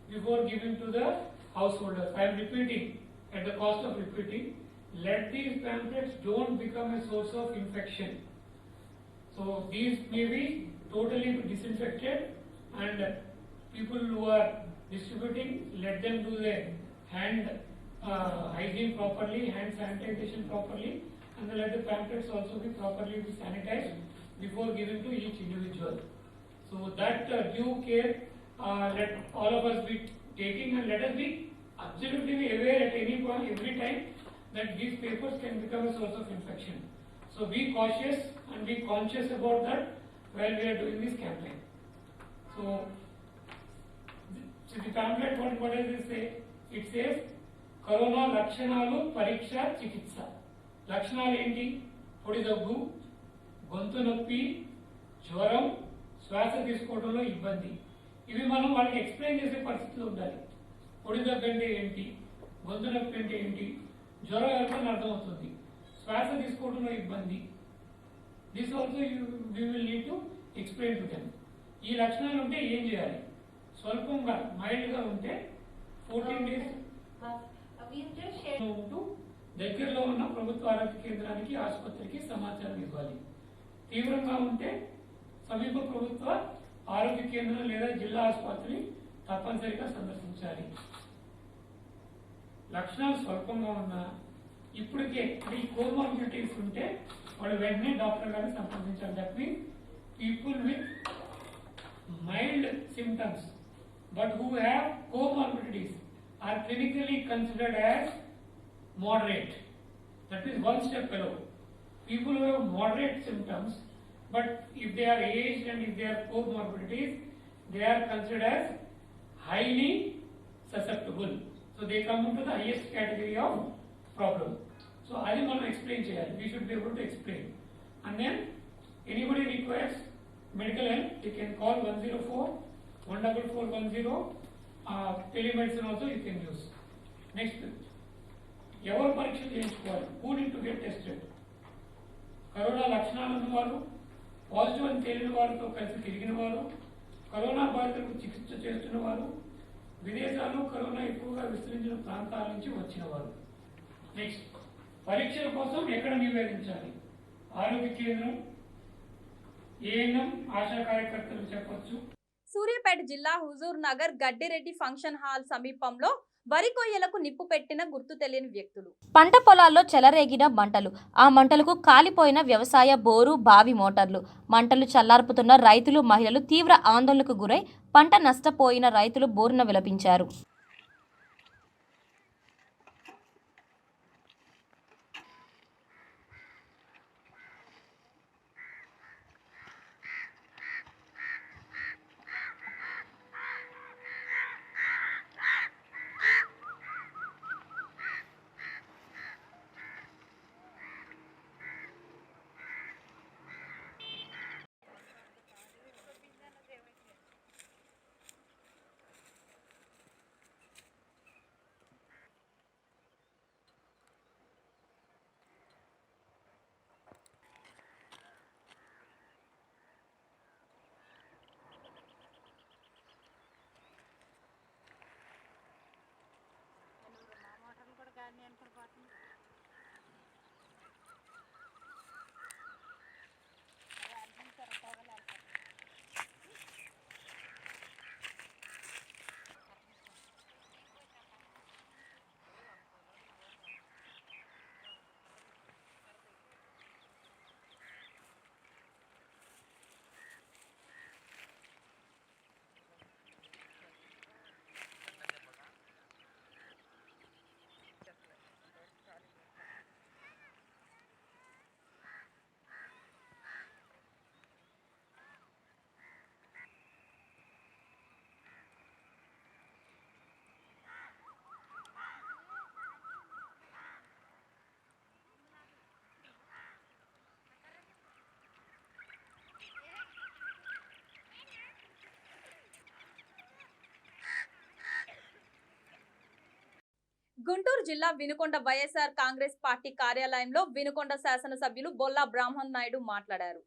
before giving to the householders. I am repeating, at the cost of repeating, let these pamphlets don't become a source of infection. So these may be totally disinfected, and people who are distributing, let them do the hand hygiene properly, hand sanitization properly, and let the pamphlets also be properly sanitized before giving to each individual. So that due care let all of us be taking, and let us be absolutely be aware at any point, every time, that these papers can become a source of infection. So be cautious and be conscious about that while we are doing this campaign. So the pamphlet, what does it say? It says, Corona Lakshanalu Pariksha Chikitsa. Lakshanalu enti? Podi దగ్గు, గొంతు నొప్పి, జ్వరం, శ్వాస తీసుకోవడంలో ఇబ్బంది. ఇవి మనం వాళ్ళకి ఎక్స్ప్లెయిన్ చేసే పరిస్థితిలో ఉండాలి. పొడి దగ్గు అంటే ఏంటి, గొంతు నొప్పి అంటే ఏంటి, జ్వరం ఎవరికైనా అర్థమవుతుంది, శ్వాస తీసుకోవడంలో ఇబ్బంది. This also we will need to explain to them. ఈ లక్షణాలు ఉంటే ఏం చేయాలి? స్వల్పంగా మైల్డ్గా ఉంటే 14 days ఉంటూ దగ్గరలో ఉన్న ప్రభుత్వ ఆరోగ్య కేంద్రానికి, ఆసుపత్రికి సమాచారం ఇవ్వాలి. తీవ్రంగా ఉంటే సమీప ప్రభుత్వ ఆరోగ్య కేంద్రం లేదా జిల్లా ఆసుపత్రిని తప్పనిసరిగా సందర్శించాలి. లక్షణాలు స్వల్పంగా ఉన్నా ఇప్పటికే ఈ కోమార్బిడిటీస్ ఉంటే వాళ్ళు వెంటనే డాక్టర్ గారిని సంప్రదించాలి. That means people with mild symptoms but who have comorbidities are clinically considered as moderate. That is one step below. People who have moderate symptoms, but if they are aged and if they have comorbidities, they are considered as highly susceptible. So they come into the highest category of problem. So I will explain here. We should be able to explain. And then anybody requires medical help, they can call 104. 14410 telemedicine also you can use. Next, ఎవరు పరీక్ష చేయించుకోవాలి? Who need to get tested? Corona లక్షణాలు ఉన్నవారు, పాజిటివ్ అని తేలిన వారితో కలిసి తిరిగిన వారు, కరోనా బాధితులకు చికిత్స చేస్తున్న వారు, విదేశాలు కరోనా ఎక్కువగా విస్తరించిన ప్రాంతాల నుంచి వచ్చిన వారు. నెక్స్ట్, పరీక్షల కోసం ఎక్కడ నివేదించాలి? ఆరోగ్య కేంద్రం, ఏఎన్ఎం, ఆశా కార్యకర్తలు చెప్పొచ్చు. సూర్యాపేట జిల్లా హుజూర్ నగర్ గడ్డిరెడ్డి ఫంక్షన్ హాల్ సమీపంలో వరి కొయ్యలకు నిప్పు పెట్టిన గుర్తు తెలియని వ్యక్తులు. పంట పొలాల్లో చెలరేగిన మంటలు, ఆ మంటలకు కాలిపోయిన వ్యవసాయ బోరు, బావి మోటార్లు. మంటలు చల్లార్పుతున్న రైతులు, మహిళలు తీవ్ర ఆందోళనకు గురై పంట నష్టపోయిన రైతులు బోరున విలపించారు. గుంటూరు జిల్లా వినుకొండ వైఎస్ఆర్ కాంగ్రెస్ పార్టీ కార్యాలయంలో వినుకొండ శాసనసభ్యులు బొల్లా బ్రాహ్మణ్ నాయుడు మాట్లాడారు.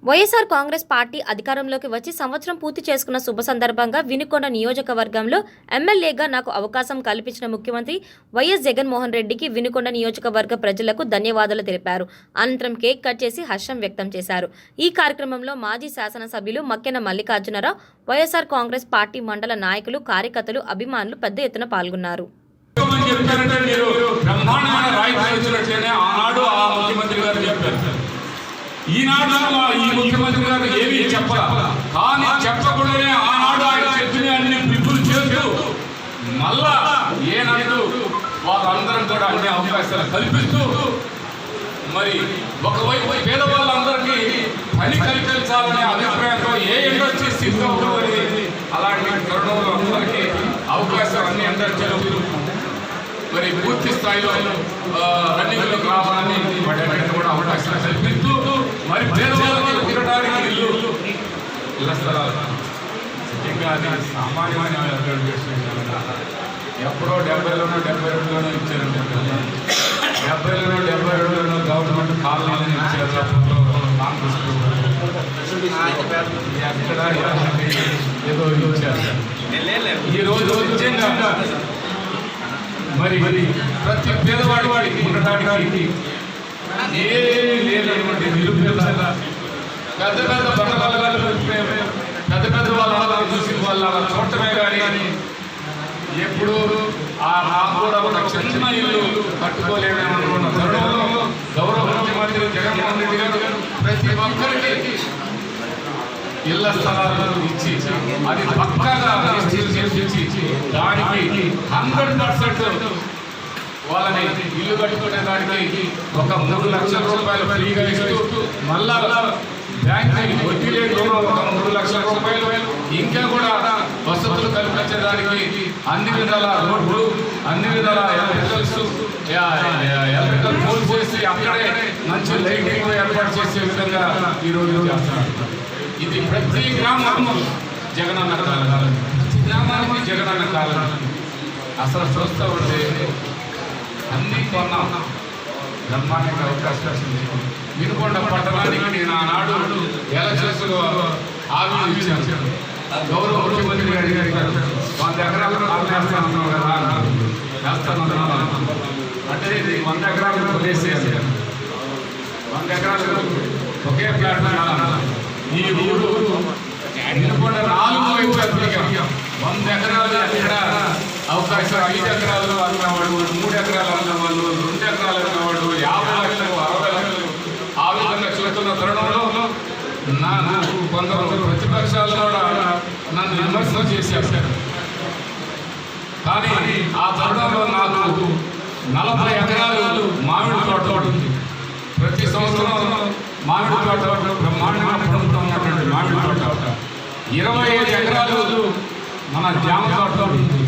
వైఎస్ఆర్ కాంగ్రెస్ పార్టీ అధికారంలోకి వచ్చి సంవత్సరం పూర్తి చేసుకున్న శుభ సందర్భంగా వినుకొండ నియోజకవర్గంలో ఎమ్మెల్యేగా నాకు అవకాశం కల్పించిన ముఖ్యమంత్రి వైఎస్ జగన్మోహన్ రెడ్డికి వినుకొండ నియోజకవర్గ ప్రజలకు ధన్యవాదాలు తెలిపారు. అనంతరం కేక్ కట్ చేసి హర్షం వ్యక్తం చేశారు. ఈ కార్యక్రమంలో మాజీ శాసనసభ్యులు మక్కెన మల్లికార్జునరావు, వైఎస్ఆర్ కాంగ్రెస్ పార్టీ మండల నాయకులు, కార్యకర్తలు, అభిమానులు పెద్ద ఎత్తున పాల్గొన్నారు. ఈనాడు ఈ ముఖ్యమంత్రి గారు ఏమీ చెప్పాలి, కానీ చెప్పకుండానే ఆనాడు ఆయన చెప్పిన అన్ని బిల్లులు చేస్తూ మళ్ళా ఏనాడు వాళ్ళందరం కూడా అన్ని అవకాశాలు కల్పిస్తూ మరి ఒకవైపు పేదవాళ్ళందరికీ పని కల్పించాలనే అభిప్రాయంతో ఏ ఇండస్ట్రీస్ తీసుకోవాలి అలాంటి తరుణంలో అందరికీ అవకాశాలు అన్ని ఇండస్ట్రీలు మరి పూర్తి స్థాయిలో రన్నింగ్లోకి రావాలని వాటి కూడా అవకాశాలు కల్పిస్తూ మరి పేదవాళ్ళకి తిరగడానికి ఇళ్ళ స్థలాలు ముఖ్యంగా అది సామాన్యమైన ఎప్పుడో 70లోనో 72లోనో ఇచ్చారు. 70లోనో 72లోనో గవర్నమెంట్ కాలనీలను ఇచ్చారు. ఏదో ఇచ్చారు. ఈరోజు నిజంగా మరి ప్రతి పేదవాడికి ఉండటానికి ఏమీ లేనటువంటి నిరుపేద పెద్ద పెద్ద బంగాళాలు పెద్ద పెద్ద వాళ్ళ చూసిన వాళ్ళ చూడటమే కానీ ఎప్పుడు నాకు కూడా ఒక చిన్న ఇల్లు కట్టుకోలేమనుకున్న తరుణంలో గౌరవ ముఖ్యమంత్రి జగన్మోహన్ రెడ్డి గారు ప్రతి ఒక్కరికి ఇళ్ల స్థలాలు ఇచ్చి అది పక్కాగా చేసి దానికి 100% వాళ్ళని ఇల్లు కట్టుకునే దానికి ఒక 3 లక్షల రూపాయలు ఫ్రీగా ఇస్తూ మళ్ళా బ్యాంక్ వడ్డీ లేని రుణం ఒక 3 లక్షల రూపాయలు ఇంకా కూడా వసతులు కల్పించడానికి అన్ని విధాల రోడ్లు అన్ని విధాల ఎలక్ట్రికల్ పోల్ చేసి అక్కడే మంచి లైటింగ్ ఏర్పాటు చేసే విధంగా ఈరోజు చేస్తున్నారు. ఇది ప్రతి గ్రామం జగనన్న కాలం, ప్రతి గ్రామానికి జగనన్న కాలం. అసలు చూస్తూ ఉంటే అన్నీ కొన్నాం, బ్రహ్మాండంగా అవకాశం. వినుకొండ పట్టణానికి నేను ఆనాడు ఎలక్షన్స్లో హామీ ఇచ్చాను. గౌరవ ముఖ్యమంత్రి గారు 100 ఎకరాలు వేస్తాను కదా వేస్తాను అంటే 100 ఎకరాలు వదిలేసేయాలి. 100 ఎకరాలు ఒకే ప్లాట్ ఈ ఊరు వినుకొండ 4 వైపు 100 ఎకరాలు ఎక్కడ అవకాశం 5 ఎకరాలు అన్నవాడు, 3 ఎకరాలు అన్నవాళ్ళు, 2 ఎకరాలు అన్నవాడు, 50 లక్షలు, 60 లక్షలు, ఆ విధంగా చూస్తున్న తరుణంలో నాకు కొందరు ప్రతిపక్షాలు కూడా నన్ను విమర్శన చేశారు. కానీ ఆ తరుణంలో నాకు 40 ఎకరాలు మామిడి తోట ఉంది. ప్రతి సంవత్సరం మామిడి తోట బ్రహ్మాండంగా పండుతున్నటువంటి మామిడి తోట. 25 ఎకరాలు మన జామ తోట ఉంది.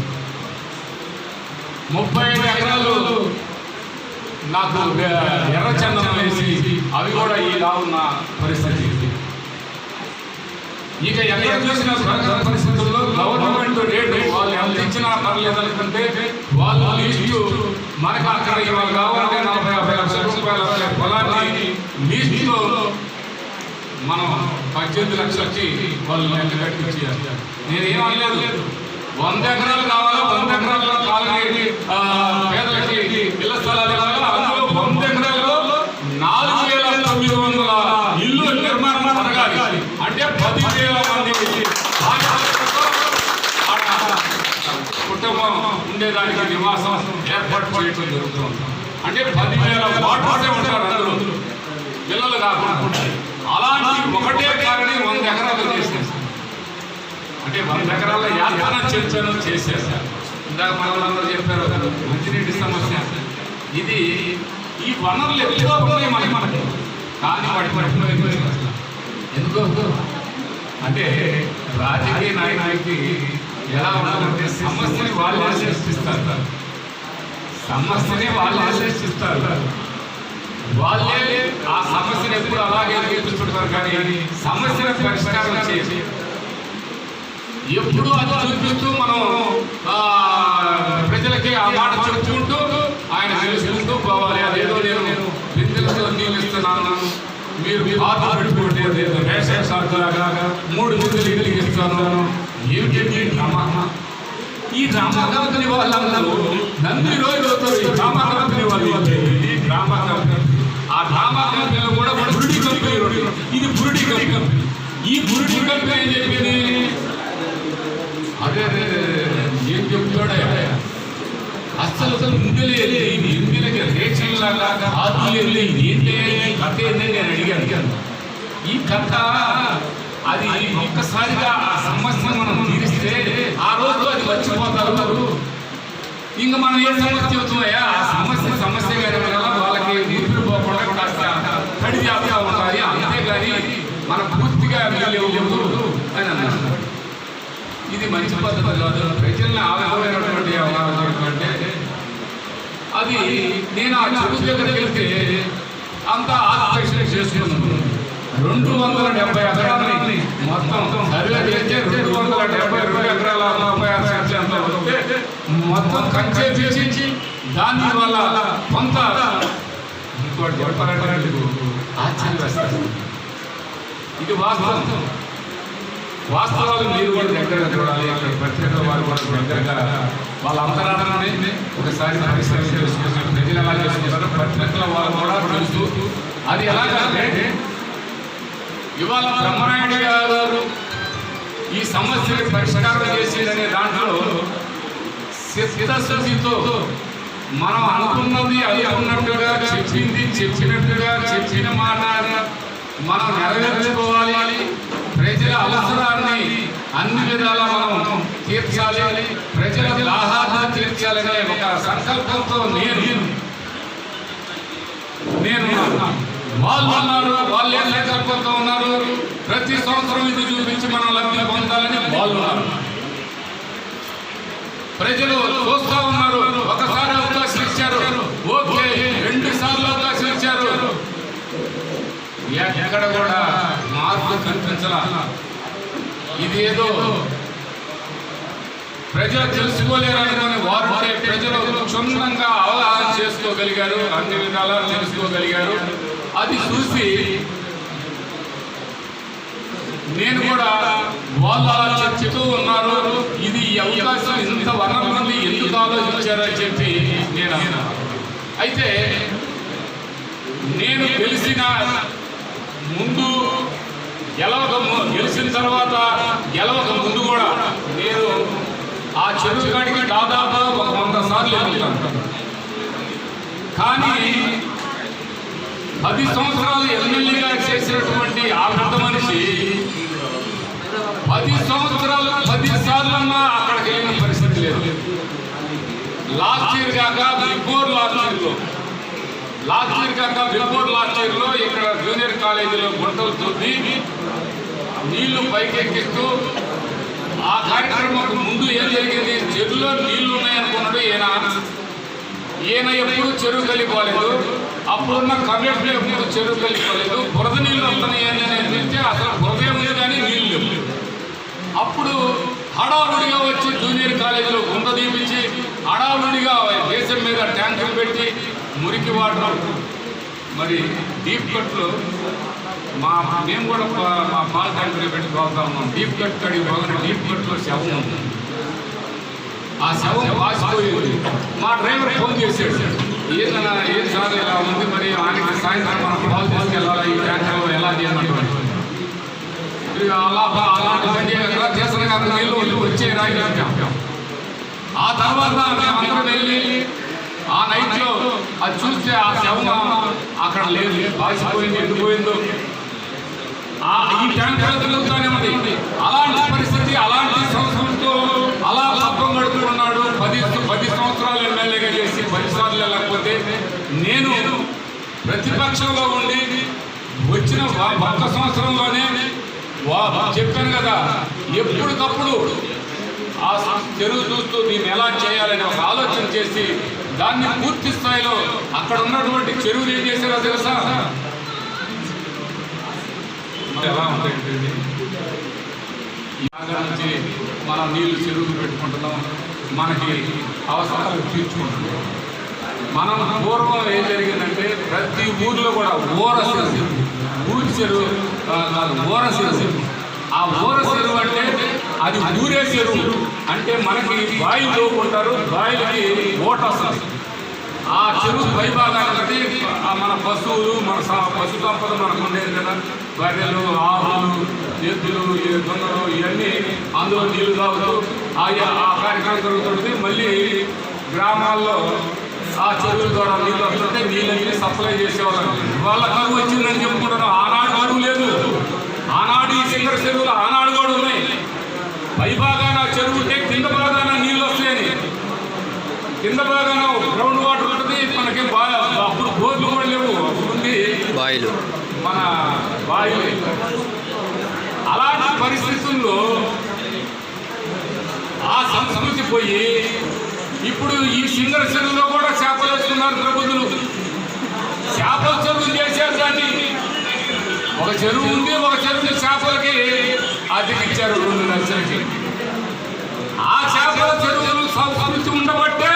35 ఎకరాలు నాకు ఎర్రచందనం వేసి అవి కూడా ఇలా ఉన్న పరిస్థితి. ఇక ఎక్కడ చూసిన పరిస్థితుల్లో గవర్నమెంట్ రేటు వాళ్ళు ఎంత ఇచ్చినా పర్లేదు అనుకుంటే వాళ్ళు లీస్టు మనకు అక్కడ ఇవాళ కావాలంటే 40-50 లక్షల రూపాయల పొలాన్ని లీస్టులో మనం 18 లక్షలకి వాళ్ళు లెక్క కట్టించారు. నేనేమనలేదు, 100 ఎకరాలు కావాలా, 100 ఎకరాల్లో కాలనీ పేదలకి ఇళ్ల స్థలాలు కావాలా, అందులో 100 ఎకరాల్లో 4,900 ఇల్లు నిర్మాణం జరగాలి. అంటే 10,000 మంది కుటుంబం ఉండేదానికి నివాసం ఏర్పాటు చేయడం జరుగుతుంది. అంటే 10,000 వాటర్సే ఉంటారు అందులో, పిల్లలు కాకుండా. అలాంటి ఒకటే కారణి 100 ఎకరాలు చేసేసారు. అంటే 100 ఎకరాల యాత్ర చేసేసారు. ఇందాక మనలందరూ చెప్పారు మంచినీటి సమస్య. ఇది ఈ వనరులు ఎక్కువ ఉన్నాయి మనకి, కానీ వాటి పట్ల ఎందుకు అంటే రాజకీయ నాయకుడికి ఎలా ఉండాలంటే సమస్యని వాళ్ళు సృష్టిస్తారు, సమస్యని వాళ్ళు సృష్టిస్తారు. వాళ్ళే ఆ సమస్యను ఎప్పుడు అలాగే చూపిస్తుంటారు, కానీ సమస్యను పరిష్కారం చేసి ఎప్పుడు అది చూపిస్తూ మనం ప్రజలకి ఆ మాట చెప్పుకుంటూ ఇస్తున్నాను, మీరు పాత పెట్టుకోండి, రేషన్ సరుకులాగా 3 నిధులు ఇస్తాను. ఏమిటండి డ్రామా? ఈ డ్రామా కంపెనీ వాళ్ళందరూ నన్ను రోజులు అవుతారు. ఈ డ్రామా కంపెనీ వాళ్ళు, ఈ డ్రామా కంపెనీ, ఆ డ్రామా కంపెనీలో కూడా బురుడి కంపెనీ, ఇది బురుడి కంపెనీ. ఈ బురుడి కంపెనీ ఏం చెప్పింది? అదే ఏం చెప్తాడే, అసలు ఇందులకి రేషన్ లాగా ఆదులు ఏంటి కథ ఏంటని నేను అడిగాను. ఈ కథ అది ఒక్కసారిగా ఆ సమస్య మనం తీరిస్తే ఆ రోజు అది మర్చిపోతారు. ఇంకా మనం ఏ సమస్య అవుతున్నాయా, ఆ సమస్యగానే వాళ్ళకి ఊపిరి పోకుండా కాస్త తడి చేస్తూ ఉండాలి, అంతేగాని మనం పూర్తిగా లేవు అని అన్నారు. ఇది మంచి పద్ధతి కాదు. ప్రజల్ని ఆవేదమైనటువంటి వ్యవహారం అంటే అది నేను ఆ చెరువు దగ్గరికి వెళ్తే అంతా ఆలోచన చేసుకున్నాను. 270 ఎకరాలని మొత్తం సర్వే చేస్తే 272 ఎకరాల 36 సెంట్లు అంతా వస్తే మొత్తం కంచే చేసి దాని వల్ల కొంత ఇంకోటి చెప్పాలంటే ఆశ్చర్యం వేస్తారు. ఇది వాస్తవాలు మీరు కూడా దగ్గరగా చూడాలి. పత్రికల వారు కూడా దగ్గరగా వాళ్ళ అంతరాన్ని ఒకసారి పరిశ్రమ చేసుకున్నారు. ప్రజలు ఎలా చేసుకున్నారు పత్రికల వారు కూడా తెలుసు. అది ఎలాగంటే ఇవాళ బ్రహ్మనాయుడు గారు ఈ సమస్యని పరిష్కారం చేసేదనే దాంట్లో చిత్తశుద్ధితో మనం అనుకున్నది అనుకున్నట్టుగా చెప్పినట్టుగా చెప్పిన మాట మనం నెరవేర్చుకోవాలి. ప్రజల అవసరాన్ని అన్ని విధాలా మనం తీర్చాలి, ప్రజల దాహాన్ని తీర్చాలనే ఒక సంకల్పంతో నేను వాళ్ళు ఉన్నారు, వాళ్ళు ఏం సంకల్పంతో ఉన్నారు, ప్రతి సంవత్సరం ఇది చూపించి మనం లబ్ధి పొందాలని వాళ్ళు ఉన్నారు. ప్రజలు చూస్తూ ఉన్నారు. ఒకసారి అవకాశం ఇచ్చారు, ఓకే, 2 సార్లు అవకాశం ఇచ్చారు, ఎక్కడ కూడా మార్పు కనిపించాల. ఇది ఏదో ప్రజలు తెలుసుకోలేరనుకుని వారు ప్రజలు క్షుణ్ణంగా అవగాహన చేసుకోగలిగారు, అన్ని విధాలా తెలుసుకోగలిగారు. అది చూసి నేను కూడా వాళ్ళు అలా చెప్తూ ఉన్నారు. ఇది ఈ అవకాశం ఇంత వనరుల నుండి ఎందుకు ఆలోచించారని చెప్పి నేను అయితే నేను తెలిసిన ముందు గెలిచిన తర్వాత గెలవక ముందు కూడా నేను ఆ చెరువు కాడికి దాదాపు 100 సార్లు వెళ్తాను. కానీ 10 సంవత్సరాలు ఎమ్మెల్యేగా చేసినటువంటి ఆ పెద్ద మనిషి 10 సంవత్సరాలు 10 సార్లన్నా అక్కడికి వెళ్ళిన పరిస్థితి లేదు. లాస్ట్ ఇయర్ కాక బిఫోర్ లాస్ట్ ఇయర్లో ఇక్కడ జూనియర్ కాలేజీలో గుంటలు తవ్వి నీళ్లు పైకెక్కిస్తూ ఆ కార్యక్రమం ముందు ఏం జరిగింది, చెరువులో నీళ్లు ఉన్నాయనుకున్నాడు ఈయన ఎప్పుడు చెరువు కలిపోలేదు. అప్పుడున్న కమిటీ ఎప్పుడు చెరువు కలిపోలేదు. బురద నీళ్లు వస్తున్నాయని తెలిస్తే అసలు బురద ఉంది కానీ నీళ్లు లేవు. అప్పుడు హడావుడిగా వచ్చి జూనియర్ కాలేజీలో గుంట దీపించి హడావుడిగా దేశం మీద ట్యాంకులు పెట్టి మురికి వాటర్ మరి డీప్ కట్లు మేము కూడా మా పాల ట్యాంకులు పెట్టి పోతా ఉన్నాం. డీప్ కట్ కడిగి పోగానే డీప్ కట్లో శవం ఉంది. ఆ శవం వాసిపోయింది. మా డ్రైవర్ ఫోన్ చేశాడు, ఏదైనా ఏం సార్ ఇలా ఉంది, మరి ఆయనకి సాయంత్రం మనం పాలు తీసుకెళ్ళాలి, ఈ ట్యాంకర్ ఎలా చేయాలంటే అలాంటి బండి ఎలా చేసిన కాదు నీళ్ళు వచ్చే రాయి. ఆ తర్వాత మేమందరం వెళ్ళి ఆ నైట్లో అది చూస్తే ఆ శవం అక్కడ లేదు, వాసిపోయింది, ఎండిపోయిందో. ఈ ట్యాంకర్ తిరుగుతూనే ఉంది. అలాంటి పరిస్థితి, అలాంటి సంవత్సరంతో అలా లాభం గడుపుకున్నాడు. 10 సంవత్సరాలు ఎమ్మెల్యేగా చేసి 10 సార్లు వెళ్ళకపోతే నేను ప్రతిపక్షంలో ఉండి వచ్చిన 1 సంవత్సరంలోనే చెప్పాను కదా, ఎప్పటికప్పుడు ఆ చెరువు చూస్తూ దీన్ని ఎలా చేయాలని ఒక ఆలోచన చేసి దాన్ని పూర్తి స్థాయిలో అక్కడ ఉన్నటువంటి చెరువులు ఏం చేశారో తెలుసా? ఎలా ఉంటాయండి, నుంచి మనం నీళ్లు చెరువులు పెట్టుకుంటున్నాం, మనకి అవసరాలు తీర్చుకుంటున్నాం. మనం పూర్వం ఏం జరిగిందంటే ప్రతి ఊర్లో కూడా ఊర చెరువు, ఊరి చెరువు కాదు, ఊర చెరువు. ఆ ఊర చెరువు అంటే అది ఊరే చెరువు అంటే మనకి బాయిలు తోకుంటారు, బాయిలకి ఓట వస్తుంది. ఆ చెరువు పైభాగానికి మన పశువులు, మన పశు సంపద మనకు ఉండేది కదా, బర్రెలు, ఆవులు, ఎద్దులు, దొంగలు ఇవన్నీ అందులో నీళ్లు తాగుతూ ఆ కార్యక్రమం జరుగుతుంది. మళ్ళీ గ్రామాల్లో ఆ చెరువుల ద్వారా నీళ్ళు వస్తుంటే నీళ్ళని సప్లై చేసేవాళ్ళం. వాళ్ళ కరువు వచ్చిందని చెప్పుకుంటారు. ఆనాడు కరువు లేదు. ఆనాడు ఈ సింగర చెరువులు ఆనాడు కూడా ఉన్నాయి. పైభాగాన చెరువు ఉంటే కింద భాగాన నీళ్ళు వస్తాయని. కింద భాగాన గ్రౌండ్ వాటర్ ఉంటుంది. మనకి అప్పుడు బోర్లు కూడా లేవు, ఉంది బాయిలు, మన బాయిలు. అలాంటి పరిస్థితుల్లో ఆ సంస్కృతి పోయి ఇప్పుడు ఈ సింగర చెరువులో కూడా చేపలు వేస్తున్నారు ప్రభుత్వం. చేపల చెరువులు చేశారు. దాన్ని ఒక చెరువు ఉంది, ఒక చెరువు చేపలకి అద్దెకిచ్చారు 2 లక్షలకి. ఆ చేపల చెరువులు సంస్కృతి ఉండబట్టే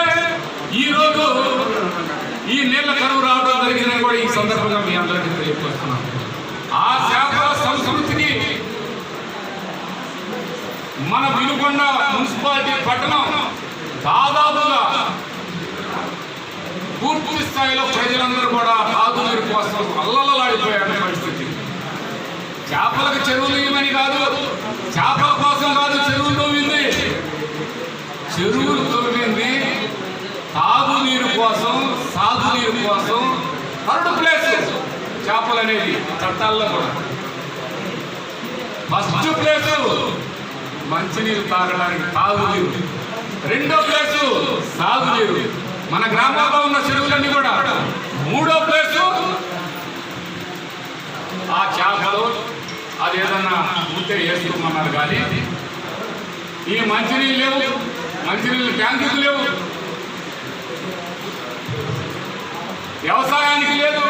ఈరోజు ఈ నీళ్ల కరువు రావడం జరిగిందని కూడా ఈ సందర్భంగా మీ అందరికీ తెలియజేస్తున్నాం. ఆ చేపల సంస్కృతికి మన వినుకొండ మున్సిపాలిటీ పట్టణం దాదాపుగా పూర్తి స్థాయిలో ప్రజలందరూ కూడా తాగునీరు కోసం అల్లలాడిపోయారనే పరిస్థితి. చేపలకు చెరువులు ఇవ్వమని కాదు, చేపల కోసం కాదు చెరువులు తవ్వింది. చెరువులు తవ్వింది తాగునీరు కోసం, సాగునీరు కోసం. 3rd ప్లేస్ చేపలు అనేది చట్టాల్లో కూడా. ఫస్ట్ ప్లేసు మంచినీరు తాగడానికి తాగునీరు, 2వ ప్లేసు సాగునీరు. మన గ్రామాల్లో ఉన్న చెరువులన్నీ కూడా 3వ ప్లేసు ఆ చేపలు. అది ఏదన్నా ఉంటే వేసుకోమన్నారు. కానీ ఈ మంచినీళ్ళు లేవు, మంచినీళ్ళు ట్యాంకులు లేవు, వ్యవసాయానికి లేదు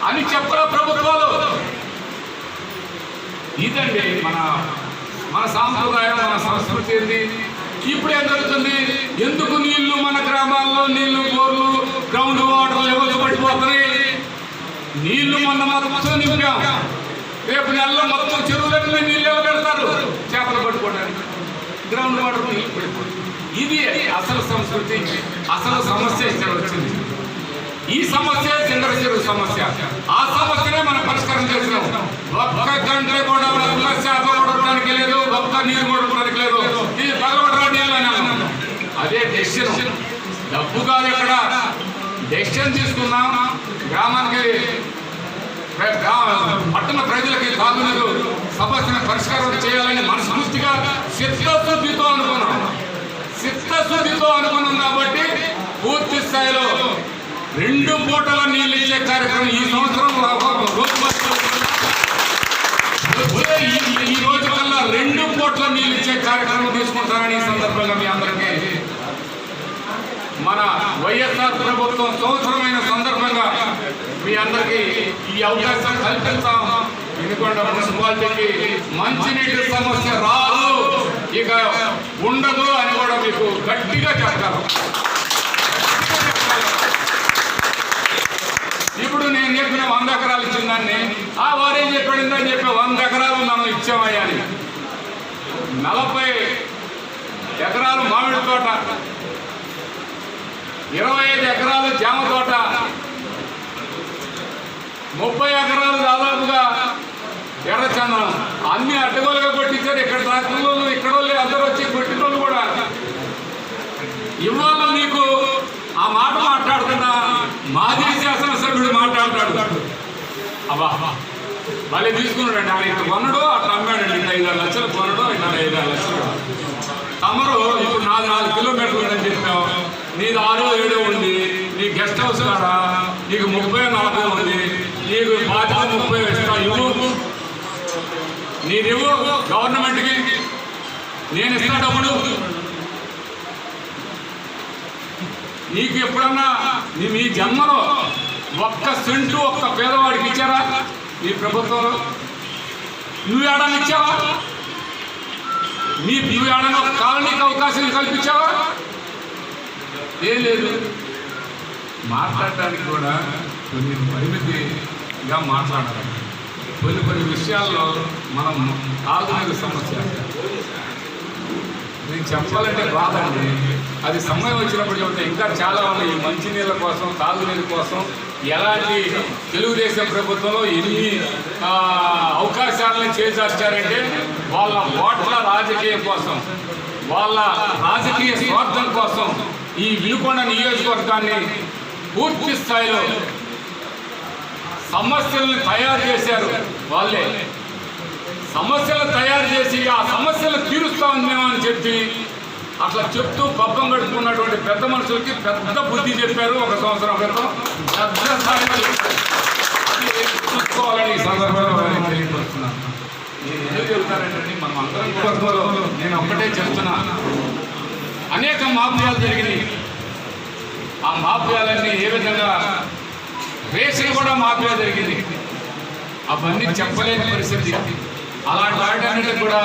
అని చెప్పరా ప్రభుత్వాలు. ఇదండి మన సాంప్రదాయం, మన సంస్కృతి ఏంది. ఇప్పుడు ఏం జరుగుతుంది? ఎందుకు నీళ్లు మన గ్రామాల్లో నీళ్లు, బోర్లు, గ్రౌండ్ వాటర్ లెవెల్స్ పడిపోతున్నాయి. నీళ్లు మొన్న మొత్తం నింపాం. రేపు నెలలో మొత్తం చెరువులన్నీ నీళ్ళు పెడతారు చేపలు పట్టుకోవడానికి. గ్రౌండ్ వాటర్ నీళ్ళు పడిపోతుంది. ఇది అసలు సంస్కృతి, అసలు సమస్య ఇక్కడ వచ్చింది. ఈ సమస్య సింగర చెరువు సమస్య. ఆ సమస్యనే మనం పరిష్కారం చేసినాం. ఒక్క గంట కూడా ఒక్క చేప కొడటానికి లేదు, ఒక్క నీరు కొడటానికి లేదు. ఇది తగలబడరా నీళ్ళు అని అన్నాం. అదే డెసిషన్, డబ్బు కాదు. ఇక్కడ డెసిషన్ తీసుకున్నాం. గ్రామానికి, పట్టణ ప్రజలకి తాగునీరు సమస్యను పరిష్కారం చేయాలని మనస్ఫూర్తిగా చిత్తశుద్ధితో అనుకున్నాం. కాబట్టి పూర్తి స్థాయిలో 2 పూటల నీళ్ళు ఇచ్చే కార్యక్రమం ఈ సంవత్సరం ఈ రోజు కల్లా 2 పూటల నీళ్ళు ఇచ్చే కార్యక్రమం తీసుకుంటారని ఈ సందర్భంగా మీ అందరికీ మన వైఎస్ఆర్ ప్రభుత్వం సంవత్సరమైన సందర్భంగా మీ అందరికీ ఈ అవకాశం కల్పిస్తాం. వినుకొండ మున్సిపాలిటీకి మంచినీటి సమస్య రాదు, ఇక ఉండదు అని కూడా మీకు గట్టిగా చెప్తాను. ఇప్పుడు నేను చెప్పిన 100 ఎకరాలు ఇచ్చిన దాన్ని వారేం చెప్పాడిందని చెప్పి 100 ఎకరాలు మనం ఇచ్చామయ్యా అని. 40 ఎకరాలు మామిడి తోట, 25 ఎకరాలు జామ తోట, 30 ఎకరాలు దాదాపుగా ఎర్రచందనం. అన్ని అడ్డగోలుగా కొట్టించారు. ఇక్కడ రాష్ట్రంలో ఇక్కడ అందరూ వచ్చి కొట్టిన వాళ్ళు కూడా. ఇవాళ మీకు ఆ మాట మాట్లాడుతున్నా మాజీ శాసనసభ్యుడు మాట్లాడతాడు. అబ్బా మళ్ళీ తీసుకున్నాడండి. ఆయన ఇట్లా కొనడు, అట్లా అమ్మాడండి. ఇట్లా 5-6 లక్షలు కొనడు, ఇట్లా 5-6 లక్షలు. తమరు ఇప్పుడు 4 కిలోమీటర్లు ఉందని చెప్పావు. నీది 6-7 ఉంది. నీ గెస్ట్ హౌస్ కాడా నీకు 30-40 ఉంది. నీకు 25-30 ఇస్తా, ఇవ్వు. నీదివ్వు గవర్నమెంట్కి, నేను ఇస్తా డబ్బులు. నీకు ఎప్పుడన్నా మీ జన్మలో 1 సెంటు ఒక్క పేదవాడికి ఇచ్చారా ఈ ప్రభుత్వంలో? నువ్వు ఏడాది ఇచ్చావా? నువ్వు ఏడన్నా ఒక కాలనీకి అవకాశం కల్పించావా? ఏం లేదు. మాట్లాడటానికి కూడా కొన్ని పరిమితిగా మాట్లాడాలి. కొన్ని విషయాల్లో మనం తాగునీరు సమస్య నేను చెప్పాలంటే బాధండి. అది సమయం వచ్చినప్పుడు చెబితే ఇంకా చాలా ఉన్నాయి. ఈ మంచినీళ్ళ కోసం, తాగునీరు కోసం ఎలాంటి తెలుగుదేశం ప్రభుత్వంలో ఎన్ని అవకాశాలను చేసేస్తారంటే వాళ్ళ ఓట్ల రాజకీయం కోసం, వాళ్ళ రాజకీయ స్వార్థం కోసం ఈ వినుకొండ నియోజకవర్గాన్ని పూర్తి స్థాయిలో సమస్యలను తయారు చేశారు. వాళ్ళే సమస్యలు తయారు చేసి ఆ సమస్యలు తీరుస్తాం మేము అని చెప్పి అట్లా చెప్తూ పబ్బం గడుపుకున్నటువంటి పెద్ద మనుషులకి పెద్ద బుద్ధి చెప్పారు. 1 సంవత్సరం క్రితం పెద్ద స్థాయిలో చూసుకోవాలని ఈ సందర్భంలో తెలియపరుస్తున్నాను. నేను ఎందుకు చెబుతానంటే మనం అందరం కూడా నేను ఒక్కటే చెప్తున్నా, అనేక మాఫియాలు జరిగినాయి. ఆ మాఫియాలన్నీ ఏ విధంగా రేషన్ కూడా మాఫియా జరిగింది. అవన్నీ చెప్పలేని పరిస్థితి. అలాంటి వాటన్నిటి కూడా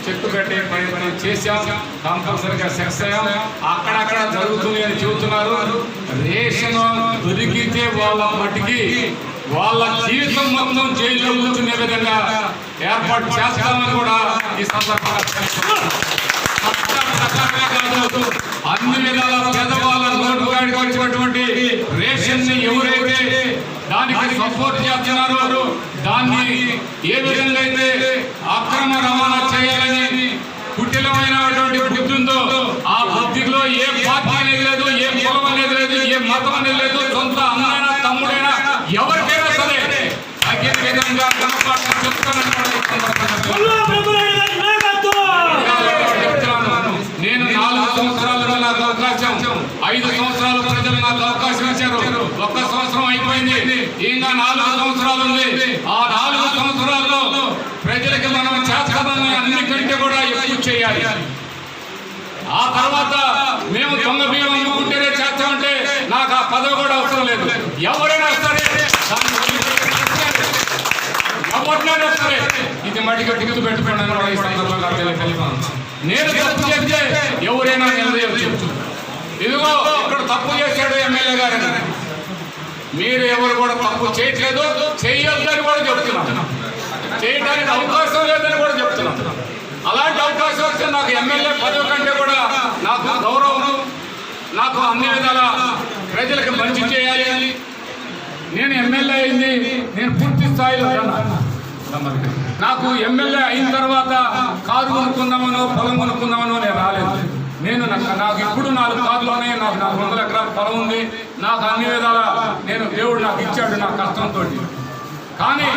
చెట్టు కట్టే ప్రయత్నం చేశాం. కంపల్సరిగా సక్సెస్ అయ్యాం. అక్కడక్కడ జరుగుతుంది అని చెబుతున్నారు. రేషన్ దొరికితే వాళ్ళ మట్టికి వాళ్ళ జీవితం మొత్తం జైల్లో కూర్చునే విధంగా ఏర్పాటు చేస్తామని కూడా ఈ సందర్భంగా అన్ని విధాల పేదవాళ్ళ నోటు కాడికి వచ్చినటువంటి రేషన్ ని ఎవరైతే దానికి సపోర్ట్ చేస్తున్నారో, దాన్ని ఏ విధంగా అయితే అక్రమ రవాణా చేయాలని కుటిలమైనటువంటి బుద్ధి ఉందో ఆ బుద్ధిలో ఏ పార్టీ అనేది లేదు, ఏ కులం అనేది లేదు, ఏ మతం అనేది లేదు. సొంత అన్నైనా తమ్ముడైనా ఎవరికైనా సరే తగిన విధంగా నేను 4 సంవత్సరాలు నాకు అవకాశం, 5 సంవత్సరాలు ప్రజలు నాకు అవకాశం ఇచ్చారు. 1 సంవత్సరం అయిపోయింది, ఇంకా 4 సంవత్సరాలు ఉంది. ఆ 4 సంవత్సరాల్లో ప్రజలకి మనం చేస్తామని అన్నికంటే కూడా ఎక్కువ చేయాలి. ఆ తర్వాత మేము దొంగ బియ్యం అమ్ముకుంటేనే చేస్తామంటే నాకు ఆ పదవి కూడా అవసరం లేదు. ఎవరైనా సరే ఎవరినైనా సరే ఇది మట్టిగా టిక్కు పెట్టుకోండి కూడా ఈ సందర్భంగా తెలియజేస్తాను. నేను తప్పు చేస్తే ఎవరైనా నిలదీయవచ్చు. ఇదిగో ఇక్కడ తప్పు చేశాడు ఎమ్మెల్యే గారు, మీరు ఎవరు కూడా తప్పు చేయట్లేదు, చేయొద్దని కూడా చెప్తున్నాను. చేయడానికి అవకాశం లేదని కూడా చెప్తున్నాను. అలాంటి అవకాశం వస్తే నాకు ఎమ్మెల్యే పదవి కంటే కూడా నాకు గౌరవం, నాకు అన్ని విధాల ప్రజలకు మంచి చేయాలి. నేను ఎమ్మెల్యే అయింది నేను పూర్తి స్థాయిలో నాకు ఎమ్మెల్యే అయిన తర్వాత కారు కొనుక్కుందామనో పొలం కొనుక్కుందామనో నేను రాలేదు. నేను నాకు ఇప్పుడు 4 కార్లు ఉన్నాయి, నాకు 400 ఎకరాల పొలం ఉంది, నాకు అన్ని విధాల నేను దేవుడు నాకు ఇచ్చాడు నా కష్టంతో. కానీ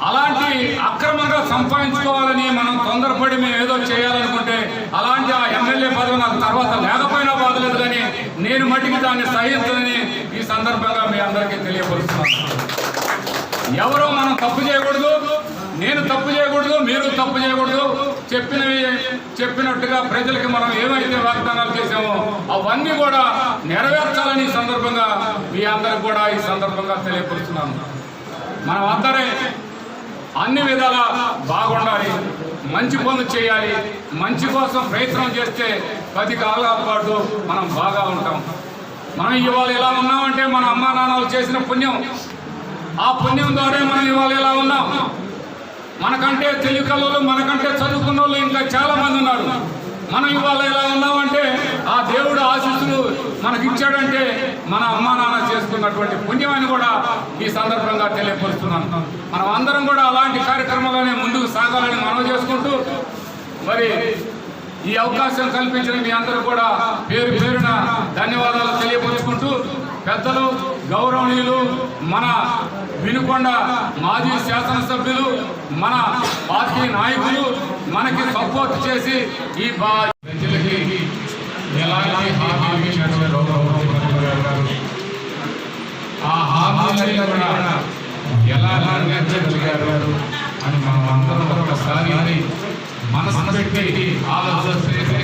అలాంటి అక్రమంగా సంపాదించుకోవాలని మనం తొందరపడి మేము ఏదో చేయాలనుకుంటే అలాంటి ఆ ఎమ్మెల్యే పదవి నాకు తర్వాత లేకపోయినా బాధలేదు. కానీ నేను మట్టికి దాన్ని సహించదని ఈ సందర్భంగా మీ అందరికీ తెలియపరుస్తున్నాను. ఎవరో మనం తప్పు చేయకూడదు, నేను తప్పు చేయకూడదు, మీరు తప్పు చేయకూడదు. చెప్పినట్టుగా ప్రజలకి మనం ఏమైతే వాగ్దానాలు చేసామో అవన్నీ కూడా నెరవేర్చాలని ఈ సందర్భంగా మీ అందరికి కూడా ఈ సందర్భంగా తెలియపరుస్తున్నాను. మనం అందరే అన్ని విధాలా బాగుండాలి, మంచి పనులు చేయాలి. మంచి కోసం ప్రయత్నం చేస్తే 10 కాలాల పాటు మనం బాగా ఉంటాం. మనం ఇవాళ ఎలా ఉన్నామంటే మన అమ్మా నాన్నలు చేసిన పుణ్యం, ఆ పుణ్యం ద్వారా మనం ఇవాళ ఎలా ఉన్నాం. మనకంటే తెలివికల్లో, మనకంటే చదువుకున్న వాళ్ళు ఇంకా చాలా మంది ఉన్నారు. మనం ఇవాళ ఎలా ఉన్నామంటే ఆ దేవుడు ఆశీస్సులు మనకిచ్చాడంటే మన అమ్మా నాన్న చేసుకున్నటువంటి పుణ్యమని కూడా ఈ సందర్భంగా తెలియపరుస్తున్నాను. మనం అందరం కూడా అలాంటి కార్యక్రమాలనే ముందుకు సాగాలని మనం చేసుకుంటూ, మరి ఈ అవకాశం కల్పించిన మీ అందరూ కూడా పేరు పేరున ధన్యవాదాలు తెలియపరుచుకుంటూ, పెద్దలు గౌరవనీయులు మన వినుకొండ మాజీ శాసనసభ్యులు, మన పార్టీ నాయకులు మనకి సపోర్ట్ చేసి ఈ ప్రజలకి ఎలాంటి హామీలు ఇచ్చారో ఆ హామీలు కూడా ఎలా నెరవేర్చగలిగారు అని మనం అందరం ఒకసారి మనసు పెట్టి ఆలోచన చేసి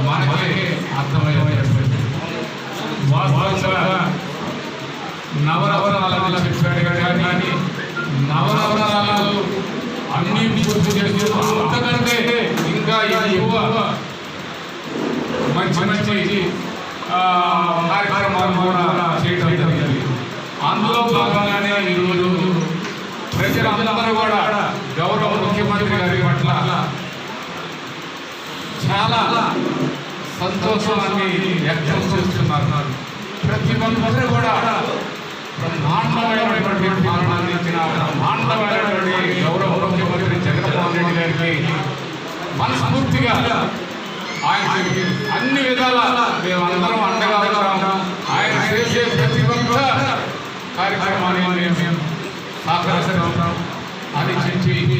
మనకి అర్థమయ్యేది. వాస్తవంగా నవరత్నాలను చెప్పాడు కానీ నవరత్నాలు అన్ని పూర్తి చేస్తూ అంతకంటే ఇంకా ఎక్కువ మంచి మంచి కార్యక్రమాలు కూడా చేయడం ఈరోజు ప్రజలందరూ కూడా గౌరవ ముఖ్యమంత్రి గారి పట్ల చాలా సంతోషాన్ని వ్యక్తం చేస్తున్నారు. ప్రతి ఒక్కరు కూడా బ్రహ్మాండమైనటువంటి పాలన ఇచ్చిన బ్రహ్మాండమైనటువంటి గౌరవ ముఖ్యమంత్రి జగన్మోహన్ రెడ్డి గారికి మనస్ఫూర్తిగా ఆయనకి అన్ని విధాల మేము అందరం అండగా ఉంటాం. ఆయన చేసే ప్రతి ఒక్క కార్యక్రమాన్ని మేము సహకరిస్తాం అని చెప్పి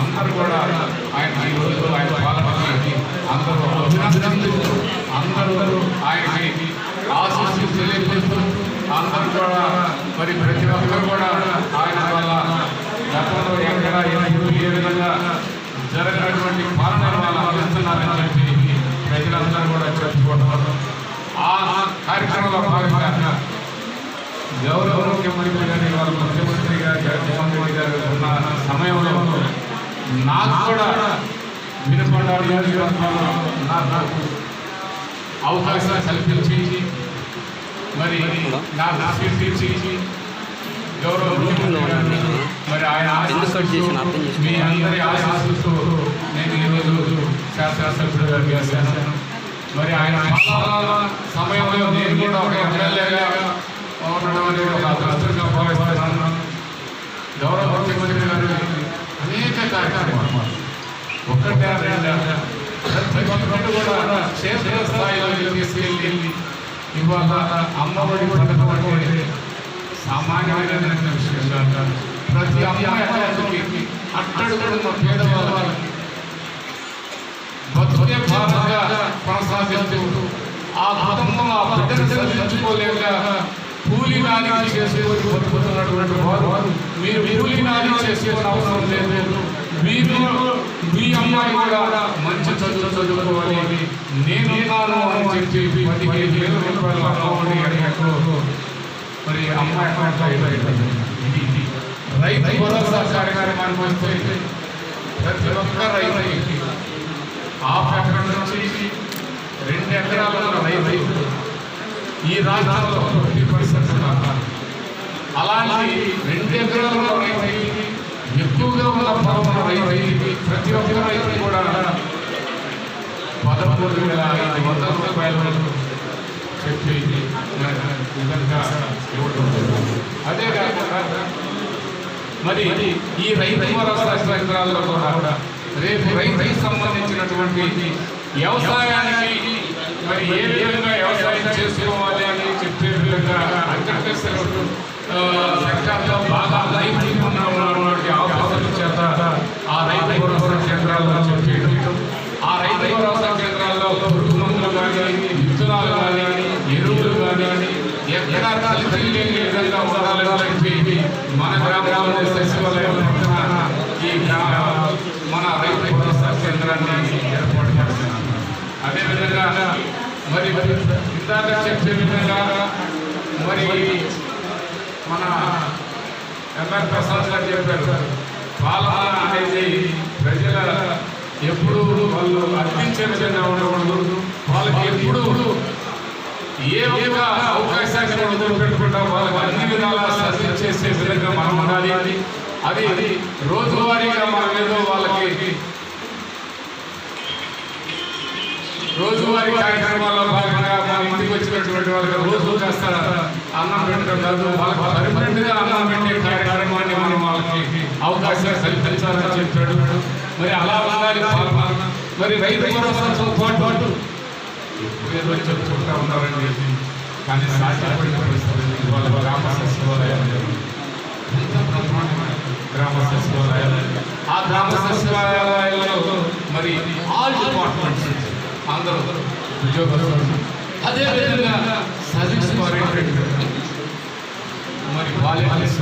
అందరూ కూడా ఆయన ఈరోజు ఆయన పాలనకి అందరూ అభినందిస్తూ అందరూ ఆయనకి ఆశీస్సులు తెలియజేస్తూ అందరూ కూడా మరి ప్రతి ఒక్కరు కూడా ఆయన వల్ల గతంలో ఎక్కడ ఎప్పుడు ఏ విధంగా జరగనటువంటి పాలన వాళ్ళు అందిస్తున్నారని చెప్పి ప్రజలందరూ కూడా చెప్పుకోవడం. ఆ కార్యక్రమంలో భాగంగా గౌరవ ముఖ్యమంత్రి గారి వాళ్ళ ముఖ్యమంత్రి గారు జగన్మోహన్ రెడ్డి గారు ఉన్న సమయంలో నాకు కూడా వినపడ నియోజకవర్గంలో నాకు అవకాశాలు కల్పించి మరి నాకు ఆశీర్వదించి గౌరవ ముఖ్యమంత్రి గారు మరి ఆయన మీ అందరి ఆశీస్సులతో నేను ఈరోజు శాసనసభ్యుడిగా చేశాను. మరి ఆయన సమయంలో నేను కూడా ఒక ఎమ్మెల్యేగా ఉండడం అనేది ఒక అదృష్టంగా భావిస్తున్నాను. గౌరవ ముఖ్యమంత్రి గారు అనేక కార్యక్రమాలు ఒకటే రెండా ప్రతి ఒక్కరు కూడా క్షేత్ర స్థాయిలో తీసుకెళ్ళి ఇవాళ అమ్మఒడి పథకం అంటే సామాన్యమైన విషయం కాదు. ప్రతి అమ్మాయికి అట్టడుగున్న పేదవాళ్ళకి బతుకే భారంగా కొనసాగిస్తూ ఆ కుటుంబం ఆ బిడ్డను చదివించుకోలేక కూలీనాలి చేసుకొని బతుకుతున్నటువంటి వారు మీరు కూలీనాలి చేసుకునే అవసరం లేదు. మీరు మీ అమ్మాయి కూడా మంచి చదువుకోవాలి నేనున్నాను అని చెప్పి 15,000 రూపాయలు అమ్మఒడి అడిగినప్పుడు మరి అమ్మాయి రైతు భరోసా కార్యక్రమానికి వస్తే ప్రతి ఒక్క రైతుకి హాఫ్ ఎకరం నుంచి 2 ఎకరాల రైతు ఈ రాష్ట్రంలో 50% ఉన్నారు. అలాంటి 2 ఎకరాల రైతుకి ఎక్కువగా ఉన్న పొలం రైతుకి ప్రతి ఒక్క రైతు కూడా 13,500 రూపాయలు చెప్పి విధంగా ఇవ్వడం. అదే కాకుండా మరి ఈ రైతు భరోసా కేంద్రాల్లో కూడా రేపు రైతుకి సంబంధించినటువంటి వ్యవసాయానికి మరి ఏ విధంగా వ్యవసాయం చేసుకోవాలి అని చెప్పే విధంగా అగ్రికల్చర్ సెక్టార్లో బాగా రైతులు ఉన్నటువంటి అవకాశాల చేత ఆ రైతు భరోసా కేంద్రాల్లో చెప్పి ఆ రైతు భరోసా కేంద్రాల్లో పురుగు మందులు కానీ విత్తనాలు కానీ ఎరువులు కానీ ఎక్కడా కలిసి లేని విధంగా ఉండాలని చెప్పి మన గ్రామంలో సచివాలయం ఈ మన రైతు భరోసా కేంద్రాన్ని ఏర్పాటు చేస్తున్నాం. అదేవిధంగా మరి ఇందాక చెప్పే విధంగా మరి మన ఎంఆర్ ప్రసాద్ గారు చెప్పారు పాలన అనేది ప్రజల ఎప్పుడు వాళ్ళు అర్పించే విధంగా ఉండకూడదు. వాళ్ళకి ఎప్పుడు ఏ ఒక్క అవకాశాన్ని వదిలిపెట్టకుండా వాళ్ళకి అన్ని విధాలా సర్వీస్ చేసే విధంగా మనం ఉండాలి. అది రోజువారీగా మనం ఏదో వాళ్ళకి రోజువారీ కార్యక్రమాల్లో భాగంగా మన ఇంటికి వచ్చినటువంటి వాళ్ళకి రోజు కాస్త అన్నం పెట్టడం కాదు, వాళ్ళకి పర్మనెంట్గా అన్నం పెట్టే కార్యక్రమాన్ని మనం వాళ్ళకి అవకాశాలు కల్పించాలని చెప్పాడు. మరి అలా ఉండాలి పాలన. మరి రైతు భరోసాతో పాటు ఏదో చెప్పుకుంటా ఉన్నారని చెప్పి కానీ సాధ్యపడిన పరిస్థితి వాళ్ళ గ్రామ సచివాలయాలు ఎంత బ్రహ్మాండమైన గ్రామ సచివాలయాలు. ఆ గ్రామ సచివాలయాలలో మరి ఆల్ డిపార్ట్మెంట్స్ అందరూ ఉద్యోగస్తులు, అదేవిధంగా సర్వీస్ ఓరియంటెడ్ మరి వాలంటీర్స్.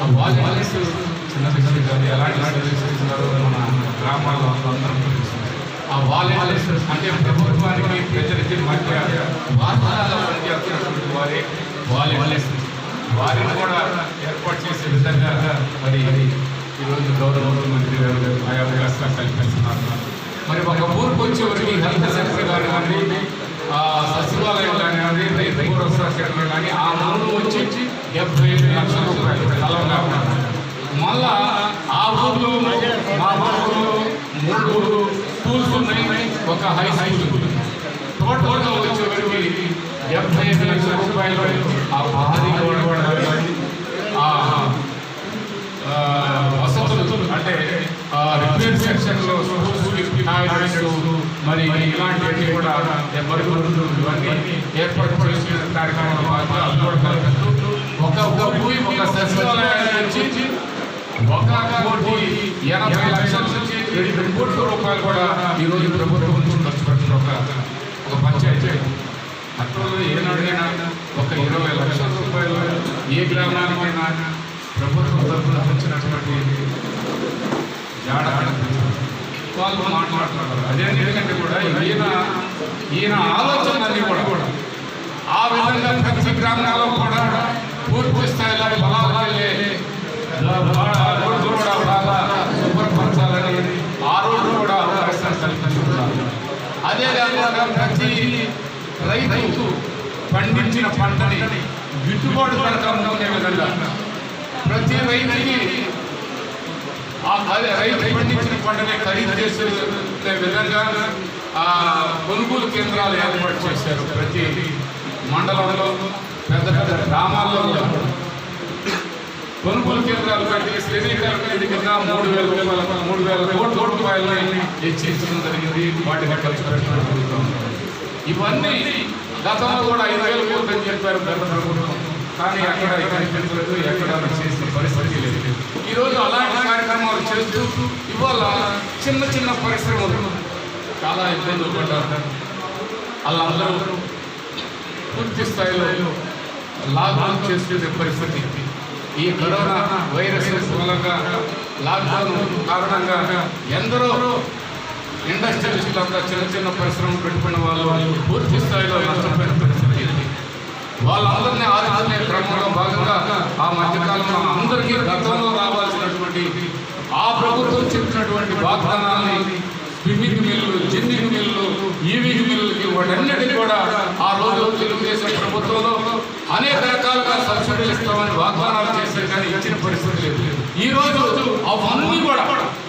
ఆ వాలంటీర్స్ చిన్న విషయం కాదు, ఎలాంటి సర్వీస్ ఇస్తున్నారో మన గ్రామాల్లో అందరం తెలుస్తుంది. ఆ వాలంటీర్స్ అంటే ప్రభుత్వానికి ప్రజలకి మధ్య వార్తలలో పనిచేస్తున్నటువంటి వారే వాలంటీర్స్. వారిని కూడా ఏర్పాటు చేసే విధంగా మరి ఈరోజు గౌరవ ముఖ్యమంత్రి గారు ఆయా అవకాశాలు కల్పిస్తున్నారు. మరి ఒక ఊరికి వచ్చేవరికి హెల్త్ సెంటర్ కానివ్వండి, సచివాలయం కానివ్వండి, రైతు భరోసా కేంద్రం కానీ ఆ ఊరు వచ్చి 75 లక్షల రూపాయలు కలవగా మళ్ళా ఆ ఊర్లో మా ఊర్లో 3 స్కూల్స్ ఉన్నాయి, ఒక హై స్కూల్. టోటల్గా వచ్చేవరకు 75 లక్షల రూపాయలు ఆ భారీ వసతులు అంటే రిపేర్ సెక్షన్లో టాయిలెట్స్ మరి ఇలాంటివన్నీ కూడా మరుగుదొడ్లు ఇవన్నీ ఏర్పాటు చేసిన కార్యక్రమాల ఒక భూమి ఒక సచివాలయాన్ని వచ్చి 1,80 లక్షల నుంచి 2 కోట్ల రూపాయలు కూడా ఈరోజు ప్రభుత్వం ఖర్చు పెట్టిన ఒక పంచాయతీ. అక్కడ ఏనాడైనా ఒక 20 లక్షల రూపాయలు ఏ గ్రామానికైనా ప్రభుత్వం తరఫున వచ్చినటువంటి జాడ వాళ్ళు మాట్లాడుతున్నారు. అదే ఎందుకంటే కూడా ఈయన ఆలోచనలన్నీ కూడా ఆ విధంగా ప్రతి గ్రామాల్లో కూడా పూర్తి స్థాయిలో పొలాలే రోడ్లు కూడా బాగా శుభ్రపరచాలని ఆ రోడ్లు కూడా అవకాశం కల్పించుకుంటారు. అదేవిధంగా ప్రతి రైతు పండించిన పంటని గిట్టుబాటు ధరకు అమ్ముకునే విధంగా ప్రతి రైతుకి రైతు పండించిన పంటని ఖరీదు చేసే విధంగా కొనుగోలు కేంద్రాలు ఏర్పాటు చేశారు. ప్రతి మండలంలో పెద్ద పెద్ద గ్రామాల్లో కొనుగోలు కేంద్రాలు పెట్టి శ్రేణీకరణ కింద 3,000 కోట్ల రూపాయలని హెచ్చించడం జరిగింది. వాటిని ఖర్చు పెట్టడం జరుగుతుంది. ఇవన్నీ గతంలో కూడా 5,000 కోట్లు అని చెప్పారు గత ప్రభుత్వం, కానీ అక్కడ కనిపించలేదు, ఎక్కడ చేసిన పరిస్థితి లేదు. ఈరోజు అలాంటి కార్యక్రమాలు చేస్తూ ఇవాళ చిన్న చిన్న పరిశ్రమలు చాలా ఇబ్బందులు పడ్డారు. వాళ్ళందరూ పూర్తి స్థాయిలో లాక్డౌన్ చేసుకునే పరిస్థితి. ఈ కరోనా వైరస్ మూలంగా లాక్డౌన్ కారణంగా ఎందరో ఇండస్ట్రియలిస్టులు అంతా చిన్న చిన్న పరిశ్రమలు పెట్టుకున్న వాళ్ళు పూర్తి స్థాయిలో నష్టపోయిన పరిస్థితి. వాళ్ళందరినీ ఆదుకునే క్రమంలో భాగంగా ఆ మధ్యకాలంలో అందరికీ గతంలో రావాల్సినటువంటి ఆ ప్రభుత్వం చెప్పినటువంటి వాగ్దానాన్ని spinning mill, ginning mill, weaving మిల్లుకి వాటన్నిటికీ కూడా ఆ రోజు తెలుగుదేశం ప్రభుత్వంలో అనేక రకాలుగా సబ్సిడీలు ఇస్తామని వాగ్దానాలు చేశారు, కానీ ఇచ్చిన పరిస్థితి లేదు. ఈ రోజు అవన్నీ కూడా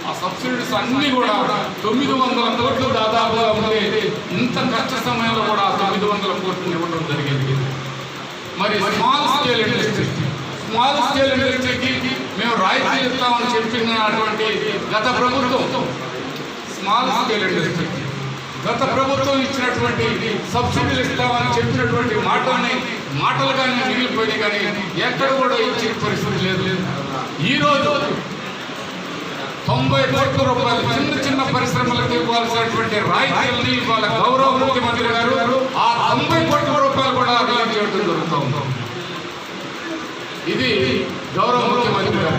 ఆ సబ్సిడీస్ అన్నీ కూడా 900 కోట్లు దాదాపుగా ఉంటే ఇంత కష్ట సమయంలో కూడా 900 కోట్లు ఇవ్వడం జరిగింది. మరి స్మాల్ స్కేల్ ఇండస్ట్రీకి మేము రాయితీ ఇస్తామని చెప్పినటువంటి గత ప్రభుత్వం స్మాల్ స్కేల్ ఇండస్ట్రీకి గత ప్రభుత్వం ఇచ్చినటువంటి సబ్సిడీలు ఇస్తామని చెప్పినటువంటి మాటలుగానే మిగిలిపోయి కానీ ఎక్కడ కూడా ఇచ్చిన పరిస్థితి లేదు. ఈరోజు 90 కోట్ల రూపాయలు చిన్న చిన్న పరిశ్రమలకు ఇవ్వాల్సినటువంటి రాయితీలని ఇవాళ గౌరవ ముఖ్యమంత్రి గారు ఆ 90 కోట్ల రూపాయలు కూడా రిలీజ్ చేయడం జరుగుతుంది. ఇది గౌరవ ముఖ్యమంత్రి గారు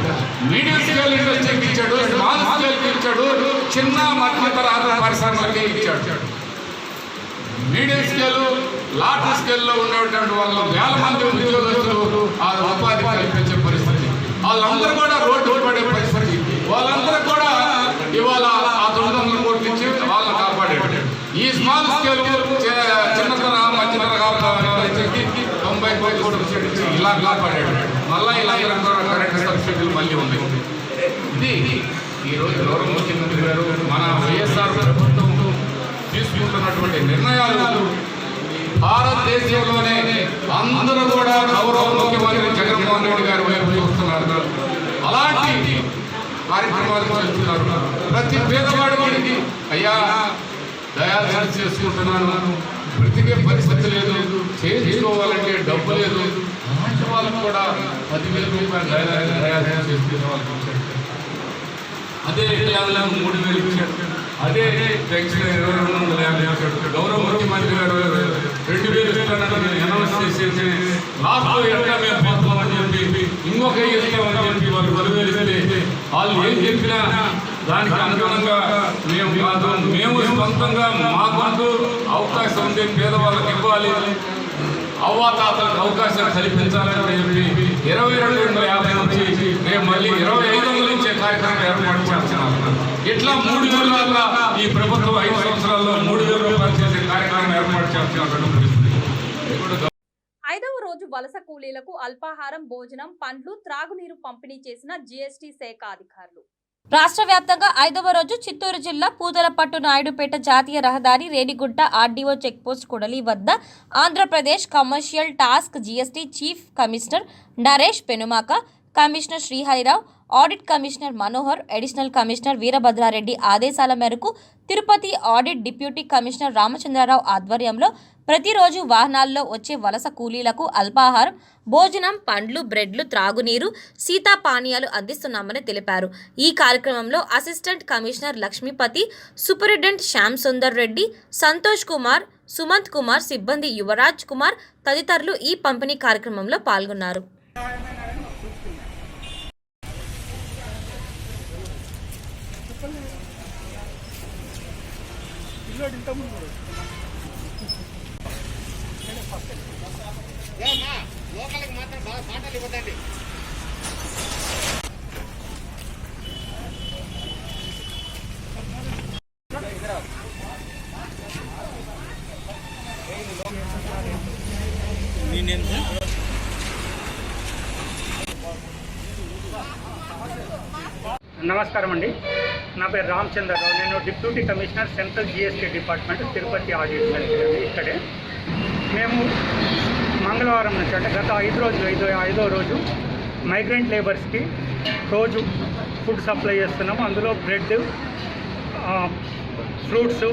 మీడియం స్కేల్ ఇండస్ట్రీకి ఇచ్చాడు, స్మాల్ స్కేల్కి ఇచ్చాడు, చిన్న మధ్యతర పరిశ్రమలకి ఇచ్చాడు. మీడియం స్కేల్, లార్జ్ స్కేల్లో ఉన్నటువంటి వాళ్ళు 1000 మంది ఉద్యోగస్తులు ఆ ఉపాధి కల్పించే పరిస్థితి. వాళ్ళందరూ కూడా రోడ్డు పడే పరిస్థితి. వాళ్ళందరూ కూడా ఇవాళ ఆ 900 కోట్లు ఇచ్చి వాళ్ళని కాపాడాడు. ఈ స్మాల్ స్కేల్ చిన్నతర మధ్యతర వచ్చేసి 90 కోట్లు ఇచ్చి ఇలా కాపాడాడు. మళ్ళీ ఇలా కరెంట్ సబ్సిడీలు మళ్ళీ ఉంది. ఇది ఈరోజు గౌరవ ముఖ్యమంత్రి గారు మన వైఎస్ఆర్ ప్రభుత్వం తీసుకుంటున్నటువంటి నిర్ణయాలు భారతదేశంలోనే అందరూ కూడా గౌరవ ముఖ్యమంత్రి జగన్మోహన్ రెడ్డి గారి వైపు చూస్తున్నారు. అలాంటి కార్యక్రమాలు చేస్తున్నారు. ప్రతి పేదవాడికి అయ్యా డయాలసిస్ చేసుకుంటున్నాను, బ్రతికే పరిస్థితి లేదు, చేయించుకోవాలంటే డబ్బు లేదు, అలాంటి వాళ్ళకు కూడా 10,000 రూపాయలు డయాలసిస్ చేసుకునే వాళ్ళకి అదే 3,000 ఇచ్చాడు. అదే పెన్షన్ 2,250 ఇచ్చాడు. గౌరవ ముఖ్యమంత్రి గారు 2,000 ఇస్తానని అనౌన్స్ చేసేసి లాస్ట్లో ఎట్లా మేము పోతామని చెప్పి ఇంకొక ఇస్తామని చెప్పి వాళ్ళు 10,000 ఇస్తే వాళ్ళు ఏం చెప్పినా దానికి అనుగుణంగా మేము సొంతంగా మాకు అవకాశం ఉంది, పేదవాళ్ళకి ఇవ్వాలి, అవ్వాతాతలకు అవకాశం కల్పించాలని చెప్పి 22,50 నుంచి రేపు మళ్ళీ 2,500 ఇచ్చే కార్యక్రమం ఏర్పాటు చేస్తున్నాం. ఇట్లా 3,000 ఈ ప్రభుత్వం 5 సంవత్సరాల్లో 3,000 రూపాయలు చేసే కార్యక్రమం ఏర్పాటు చేస్తున్నటువంటి పరిస్థితి. రోజు వలస కూలీలకు అల్పాహారం, భోజనం, పండ్లు, త్రాగునీరు పంపిణీ చేసిన జీఎస్టీ శాఖ అధికారులు. రాష్ట్ర వ్యాప్తంగా 5వ రోజు చిత్తూరు జిల్లా పూతలపట్టు నాయుడుపేట జాతీయ రహదారి రేణిగుంట ఆర్డీఓ చెక్పోస్ట్ కొడలి వద్ద Andhra Pradesh commercial task GST chief commissioner Naresh Penumaka, commissioner Srihari Rao, audit commissioner Manohar, additional commissioner Veerabhadrareddy ఆదేశాల మేరకు Tirupati audit deputy commissioner Ramachandra Rao ఆధ్వర్యంలో ప్రతిరోజు వాహనాల్లో వచ్చే వలస కూలీలకు అల్పాహారం, భోజనం, పండ్లు, బ్రెడ్లు, త్రాగునీరు, సీతా పానీయాలు అందిస్తున్నామని తెలిపారు. ఈ కార్యక్రమంలో assistant commissioner Lakshmipathi, superintendent Shyam Sundar Reddy, Santosh Kumar, Sumanth Kumar, సిబ్బంది యువరాజ్ కుమార్ తదితరులు ఈ పంపిణీ కార్యక్రమంలో పాల్గొన్నారు. నమస్కారం అండి, నా పేరు రామచంద్రరావు. నేను deputy commissioner central GST department Tirupati audit ఇక్కడే. మేము మంగళవారం నుంచి అంటే గత 5వ రోజు మైగ్రెంట్ లేబర్స్కి రోజు ఫుడ్ సప్లై చేస్తున్నాము. అందులో bread, fruits,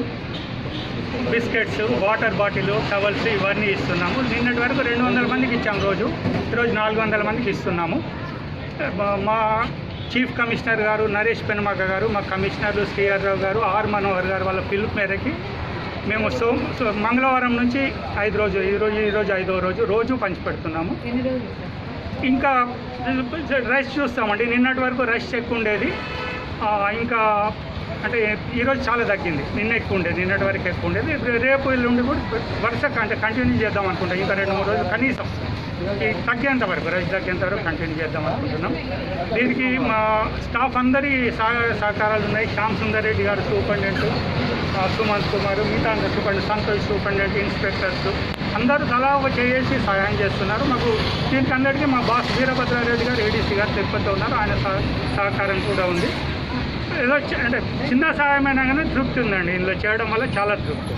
biscuits, water bottle, towels ఇవన్నీ ఇస్తున్నాము. నిన్నటి వరకు 200 మందికి ఇచ్చాము రోజు, ఈరోజు 400 మందికి ఇస్తున్నాము. మా చీఫ్ కమిషనర్ గారు నరేష్ పెనుమాక గారు, మా కమిషనర్లు శ్రీహరిరావు గారు, ఆర్ మనోహర్ గారు వాళ్ళ పిలుపు మేరకి మేము మంగళవారం నుంచి 5 రోజులు, ఈరోజు 5వ రోజు రోజు పంచిపెడుతున్నాము. ఇంకా రష్ చూస్తామండి. నిన్నటి వరకు రష్ ఎక్కువ ఉండేది, ఇంకా అంటే ఈరోజు చాలా తగ్గింది. నిన్న ఎక్కువ ఉండేది, నిన్నటి వరకు ఎక్కువ ఉండేది. రేపు ఎల్లుండి కూడా వరుస కంటిన్యూ చేద్దాం అనుకుంటాం. ఇంకా 2-3 రోజులు కనీసం తగ్గేంత వరకు, రష్ తగ్గేంత వరకు కంటిన్యూ చేద్దాం అనుకుంటున్నాం. దీనికి మా స్టాఫ్ అందరి సహకారాలు ఉన్నాయి. శ్యామ్ సుందర్ రెడ్డి గారు సూపరింటెండెంట్, సుమంత్ కుమార్, మిగతా సూపరింటెండెంట్, సంతోష్ సూపరింటెండెంట్, ఇన్స్పెక్టర్స్ అందరూ తలా చేసి సహాయం చేస్తున్నారు మాకు. దీనికి అందరికీ మా బాస్ వీరభద్రారెడ్డి గారు, ఏడీసీ గారు తిరుపతిలో ఉన్నారు, ఆయన సహకారం కూడా ఉంది. ఏదో అంటే చిన్న సహాయమైనా కానీ తృప్తి ఉందండి ఇందులో చేయడం వల్ల, చాలా తృప్తి.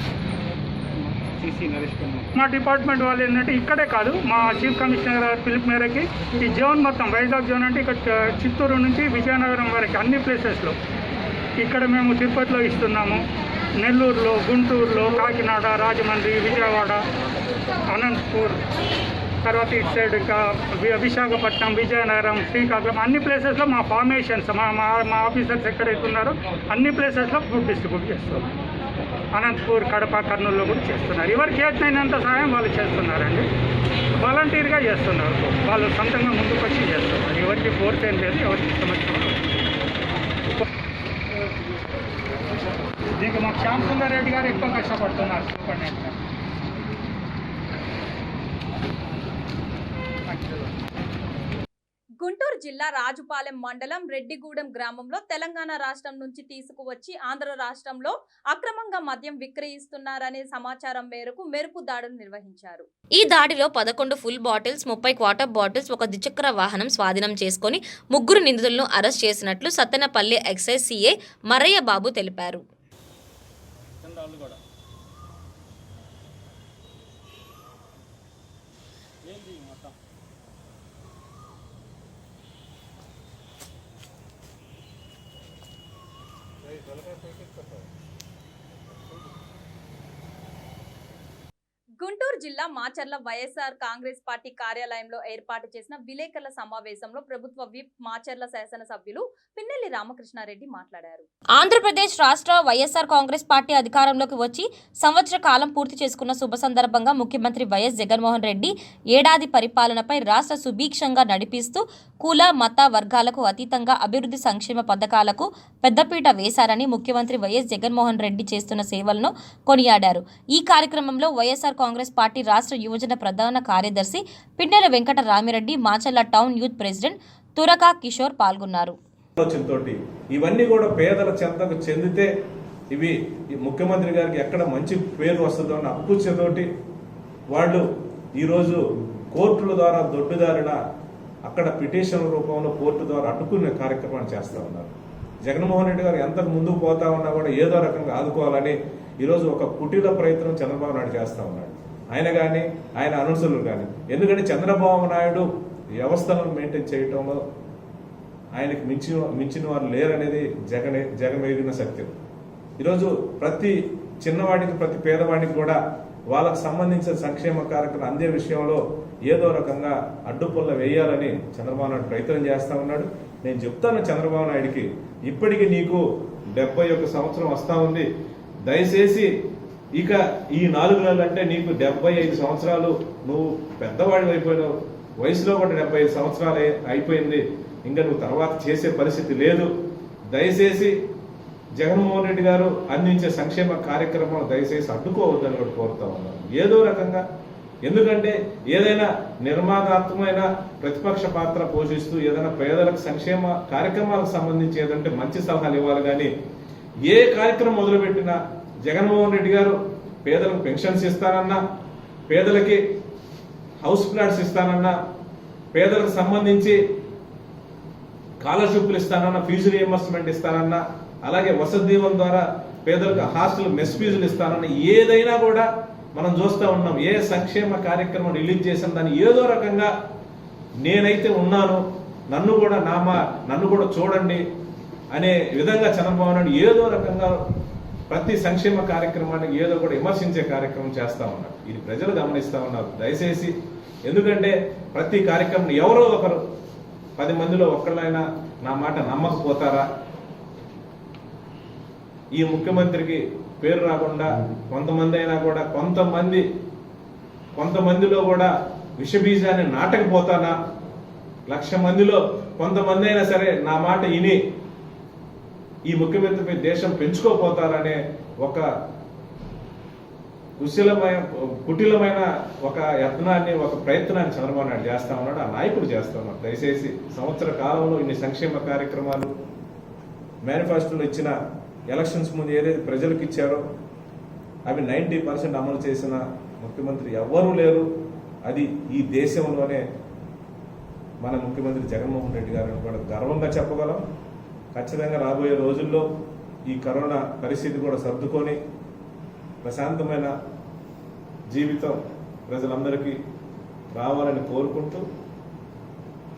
మా డిపార్ట్మెంట్ వాళ్ళు ఏంటంటే ఇక్కడే కాదు, మా చీఫ్ కమిషనర్ గారి పిలుపు మేరకి ఈ జోన్ మొత్తం, వైజాగ్ జోన్ అంటే ఇక్కడ చిత్తూరు నుంచి విజయనగరం వరకు అన్ని ప్లేసెస్లో ఇక్కడ మేము తిరుపతిలో ఇస్తున్నాము. నెల్లూరులో, గుంటూరులో, కాకినాడ, రాజమండ్రి, విజయవాడ, అనంతపూర్, తర్వాత ఇటు సైడ్ ఇంకా విశాఖపట్నం, విజయనగరం, శ్రీకాకుళం అన్ని ప్లేసెస్లో మా ఫార్మేషన్స్, మా ఆఫీసర్స్ ఎక్కడైతే ఉన్నారో అన్ని ప్లేసెస్లో ఫుడ్ డిస్ట్రిబ్యూట్ చేస్తున్నాం. అనంతపూర్, కడప, కర్నూలులో కూడా చేస్తున్నారు. ఎవరికి చేతనైనంత సహాయం వాళ్ళు చేస్తున్నారండి. వాలంటీర్గా చేస్తున్నారు, వాళ్ళు సొంతంగా ముందుకు వచ్చి చేస్తున్నారు. ఎవరికి ఫోర్స్ ఏం లేదు, ఎవరికి ఇష్టం. దీనికి మాకు శ్యామ్ సుందర్ రెడ్డి గారు ఎక్కువ కష్టపడుతున్నారు, సూపరింటెండెంట్. గుంటూరు జిల్లా రాజుపాలెం మండలం రెడ్డిగూడెం గ్రామంలో తెలంగాణ రాష్ట్రం నుంచి తీసుకువచ్చి ఆంధ్ర రాష్ట్రంలో అక్రమంగా మద్యం విక్రయిస్తున్నారనే సమాచారం మేరకు మెరుపు దాడులు నిర్వహించారు. ఈ దాడిలో 11 ఫుల్ బాటిల్స్, 30 క్వార్టర్ బాటిల్స్, ఒక ద్విచక్ర వాహనం స్వాధీనం చేసుకుని 3 నిందితులను అరెస్ట్ చేసినట్లు సత్తెనపల్లి ఎక్సైజ్ సిఐ మరయ్య బాబు తెలిపారు. గుంటూరు జిల్లా మాచర్ల వైఎస్ఆర్ కాంగ్రెస్ పార్టీ కార్యాలయంలో ఏర్పాటు చేసిన విలేకరుల సమావేశంలో ప్రభుత్వ విప్ మాచర్ల శాసనసభ్యులు పిన్నెల్లి రామకృష్ణారెడ్డి మాట్లాడారు. ఆంధ్రప్రదేశ్ రాష్ట్ర వైఎస్ఆర్ కాంగ్రెస్ పార్టీ అధికారంలోకి వచ్చి సంవత్సర కాలం పూర్తి చేసుకున్న శుభ సందర్భంగా ముఖ్యమంత్రి వైఎస్ జగన్మోహన్ రెడ్డి ఏడాది పరిపాలనపై రాష్ట్ర సుభిక్షంగా నడిపిస్తూ కుల మత వర్గాలకు అతీతంగా అభివృద్ధి సంక్షేమ పథకాలకు పెద్దపీట వేశారని ముఖ్యమంత్రి వైఎస్ జగన్మోహన్ రెడ్డి చేస్తున్న సేవలను కొనియాడారు. ఈ కార్యక్రమంలో వైఎస్ఆర్ కాంగ్రెస్ పార్టీ రాష్ట్ర యువజన ప్రధాన కార్యదర్శి Pinnelli Venkata Ramireddy, Macherla town youth president Turaka Kishore పాల్గొన్నారు. ఇవన్నీ కూడా పేదల చెంతకు చెందితే ఇవి ముఖ్యమంత్రి గారికి ఎక్కడ మంచి పేరు వస్తుందో అన్న అప్పుతోటి వాళ్ళు ఈరోజు కోర్టుల ద్వారా దొడ్డుదారిన అక్కడ పిటిషన్ రూపంలో కోర్టు ద్వారా అడ్డుకునే కార్యక్రమాన్ని చేస్తూ ఉన్నారు. జగన్మోహన్ రెడ్డి గారు ఎంత ముందుకు పోతా ఉన్నా కూడా ఏదో రకంగా ఆదుకోవాలని ఈరోజు ఒక కుటీల ప్రయత్నం చంద్రబాబు నాయుడు చేస్తూ ఉన్నాడు. ఆయన కానీ ఆయన అనుసరులు కానీ. ఎందుకంటే చంద్రబాబు నాయుడు వ్యవస్థలను మెయింటైన్ చేయటంలో ఆయనకి మించిన వారు లేరనేది జగమెరిగిన సత్యం. ఈరోజు ప్రతి చిన్నవాడికి ప్రతి పేదవాడికి కూడా వాళ్ళకు సంబంధించిన సంక్షేమ కార్యక్రమం అందే విషయంలో ఏదో రకంగా అడ్డుపుల్ల వేయాలని చంద్రబాబు నాయుడు ప్రయత్నం చేస్తూ ఉన్నాడు. నేను చెప్తాను చంద్రబాబు నాయుడికి, ఇప్పటికి నీకు 71 సంవత్సరం వస్తూ ఉంది. దయచేసి ఇక ఈ 4 నెలలు అంటే నీకు 75 సంవత్సరాలు నువ్వు పెద్దవాడి అయిపోయినావు. వయసులో కూడా 75 సంవత్సరాలు అయిపోయింది. ఇంకా నువ్వు తర్వాత చేసే పరిస్థితి లేదు. దయచేసి జగన్మోహన్ రెడ్డి గారు అందించే సంక్షేమ కార్యక్రమాలు దయచేసి అడ్డుకోవద్దని కూడా కోరుతా ఉన్నాను ఏదో రకంగా. ఎందుకంటే ఏదైనా నిర్మాణాత్మకమైన ప్రతిపక్ష పాత్ర పోషిస్తూ ఏదైనా పేదలకు సంక్షేమ కార్యక్రమాలకు సంబంధించి ఏదంటే మంచి సలహాలు ఇవ్వాలి. కానీ ఏ కార్యక్రమం మొదలుపెట్టినా జగన్మోహన్ రెడ్డి గారు పేదలకు పెన్షన్స్ ఇస్తానన్నా, పేదలకి హౌస్ ఫ్లాట్స్ ఇస్తానన్నా, పేదలకు సంబంధించి స్కాలర్షిప్లు ఇస్తానన్నా, ఫీజు రియంబర్స్మెంట్ ఇస్తానన్నా, అలాగే వసతి దీవెన ద్వారా పేదలకు హాస్టల్ మెస్ ఫీజులు ఇస్తానన్నా, ఏదైనా కూడా మనం చూస్తూ ఉన్నాం. ఏ సంక్షేమ కార్యక్రమం రిలీజ్ చేసిన దాన్ని ఏదో రకంగా నేనైతే ఉన్నాను, నన్ను కూడా చూడండి అనే విధంగా చంద్రబాబు నాయుడు ఏదో రకంగా ప్రతి సంక్షేమ కార్యక్రమానికి ఏదో కూడా విమర్శించే కార్యక్రమం చేస్తూ ఉన్నారు. ఇది ప్రజలు గమనిస్తూ ఉన్నారు దయచేసి. ఎందుకంటే ప్రతి కార్యక్రమం ఎవరో ఒకరు 10 మందిలో ఒక్కళ్ళైనా నా మాట నమ్మకపోతారా? ఈ ముఖ్యమంత్రికి పేరు రాకుండా కొంతమంది అయినా కూడా కొంతమందిలో కూడా విషబీజాన్ని నాటకపోతానా? 1,00,000 మందిలో కొంతమంది అయినా సరే నా మాట విని ఈ ముఖ్యమంత్రిపై దేశం పెంచుకోపోతారనే ఒక కుటిలమైన ఒక యత్నాన్ని, ఒక ప్రయత్నాన్ని చంద్రబాబు నాయుడు చేస్తా ఉన్నాడు. ఆ నాయకుడు చేస్తా ఉన్నాడు. దయచేసి సంవత్సర కాలంలో ఇన్ని సంక్షేమ కార్యక్రమాలు మేనిఫెస్టోలో ఇచ్చిన ఎలక్షన్స్ ముందు ఏదైతే ప్రజలకు ఇచ్చారో అవి 90% అమలు చేసిన ముఖ్యమంత్రి ఎవ్వరూ లేరు. అది ఈ దేశంలోనే మన ముఖ్యమంత్రి జగన్మోహన్ రెడ్డి గారిని కూడా గర్వంగా చెప్పగలం. ఖచ్చితంగా రాబోయే రోజుల్లో ఈ కరోనా పరిస్థితి కూడా సర్దుకొని ప్రశాంతమైన జీవితం ప్రజలందరికీ రావాలని కోరుకుంటూ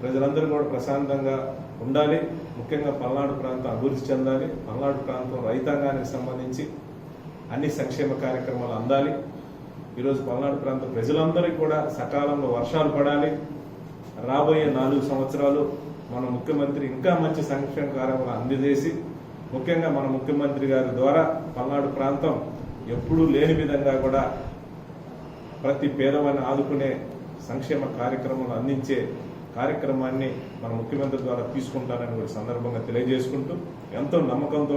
ప్రజలందరూ కూడా ప్రశాంతంగా ఉండాలి. ముఖ్యంగా పల్నాడు ప్రాంతం అభివృద్ధి చెందాలి. పల్నాడు ప్రాంతం రైతాంగానికి సంబంధించి అన్ని సంక్షేమ కార్యక్రమాలు అందాలి. ఈరోజు పల్నాడు ప్రాంతం ప్రజలందరికీ కూడా సకాలంలో వర్షాలు పడాలి. రాబోయే 4 సంవత్సరాలు మన ముఖ్యమంత్రి ఇంకా మంచి సంక్షేమ కార్యక్రమాలు అందజేసి, ముఖ్యంగా మన ముఖ్యమంత్రి గారి ద్వారా పల్నాడు ప్రాంతం ఎప్పుడూ లేని విధంగా కూడా ప్రతి పేదవాడిని ఆదుకునే సంక్షేమ కార్యక్రమాలు అందించే కార్యక్రమాన్ని మన ముఖ్యమంత్రి ద్వారా తీసుకుంటారని కూడా సందర్భంగా తెలియజేసుకుంటూ, ఎంతో నమ్మకంతో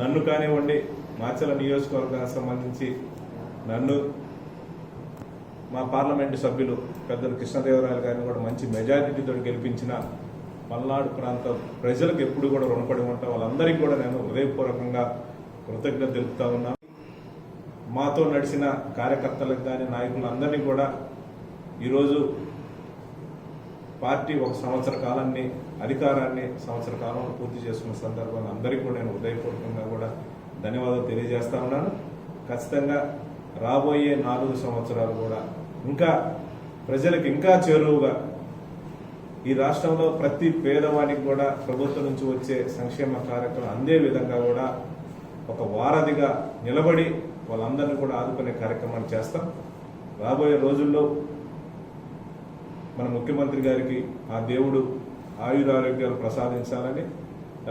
నన్ను కానివ్వండి, మాచల నియోజకవర్గానికి సంబంధించి నన్ను మా పార్లమెంటు సభ్యులు పెద్దలు కృష్ణదేవరాయలు గారిని కూడా మంచి మెజారిటీతో గెలిపించిన పల్నాడు ప్రాంత ప్రజలకు ఎప్పుడు కూడా రుణపడి ఉంటాం. వాళ్ళందరికీ కూడా నేను హృదయపూర్వకంగా కృతజ్ఞత తెలుపుతా ఉన్నాను. మాతో నడిచిన కార్యకర్తలకు కానీ నాయకులందరినీ కూడా ఈరోజు పార్టీ 1 సంవత్సర కాలాన్ని అధికారాన్ని సంవత్సర కాలంలో పూర్తి చేసుకున్న సందర్భంగా అందరికీ కూడా నేను హృదయపూర్వకంగా కూడా ధన్యవాదాలు తెలియజేస్తా ఉన్నాను. ఖచ్చితంగా రాబోయే 4 సంవత్సరాలు కూడా ఇంకా ప్రజలకు ఇంకా చేరువుగా ఈ రాష్ట్రంలో ప్రతి పేదవాడికి కూడా ప్రభుత్వం నుంచి వచ్చే సంక్షేమ కార్యక్రమం అందే విధంగా కూడా ఒక వారధిగా నిలబడి వాళ్ళందరినీ కూడా ఆదుకునే కార్యక్రమాన్ని చేస్తాం. రాబోయే రోజుల్లో మన ముఖ్యమంత్రి గారికి ఆ దేవుడు ఆయురారోగ్యాలు ప్రసాదించాలని,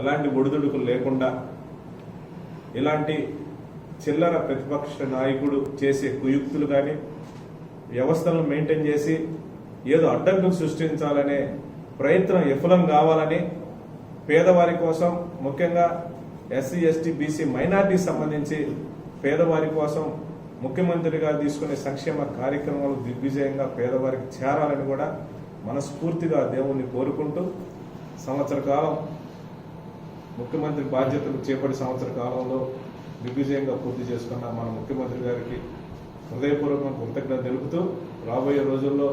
ఎలాంటి ఒడిదుడుకులు లేకుండా, ఇలాంటి చిల్లర ప్రతిపక్ష నాయకుడు చేసే కుయుక్తులు కానీ వ్యవస్థలను మెయింటైన్ చేసి ఏదో అడ్డంకులు సృష్టించాలనే ప్రయత్నం విఫలం కావాలని, పేదవారి కోసం ముఖ్యంగా ఎస్సీ ఎస్టీ బీసీ మైనార్టీ సంబంధించి పేదవారి కోసం ముఖ్యమంత్రిగా తీసుకునే సంక్షేమ కార్యక్రమాలు దిగ్విజయంగా పేదవారికి చేరాలని కూడా మనస్ఫూర్తిగా దేవుణ్ణి కోరుకుంటూ, సంవత్సర కాలం ముఖ్యమంత్రి బాధ్యతలు చేపట్టి సంవత్సర కాలంలో దిగ్విజయంగా పూర్తి చేసుకున్న మన ముఖ్యమంత్రి గారికి హృదయపూర్వకంగా కృతజ్ఞత తెలుపుతూ రాబోయే రోజుల్లో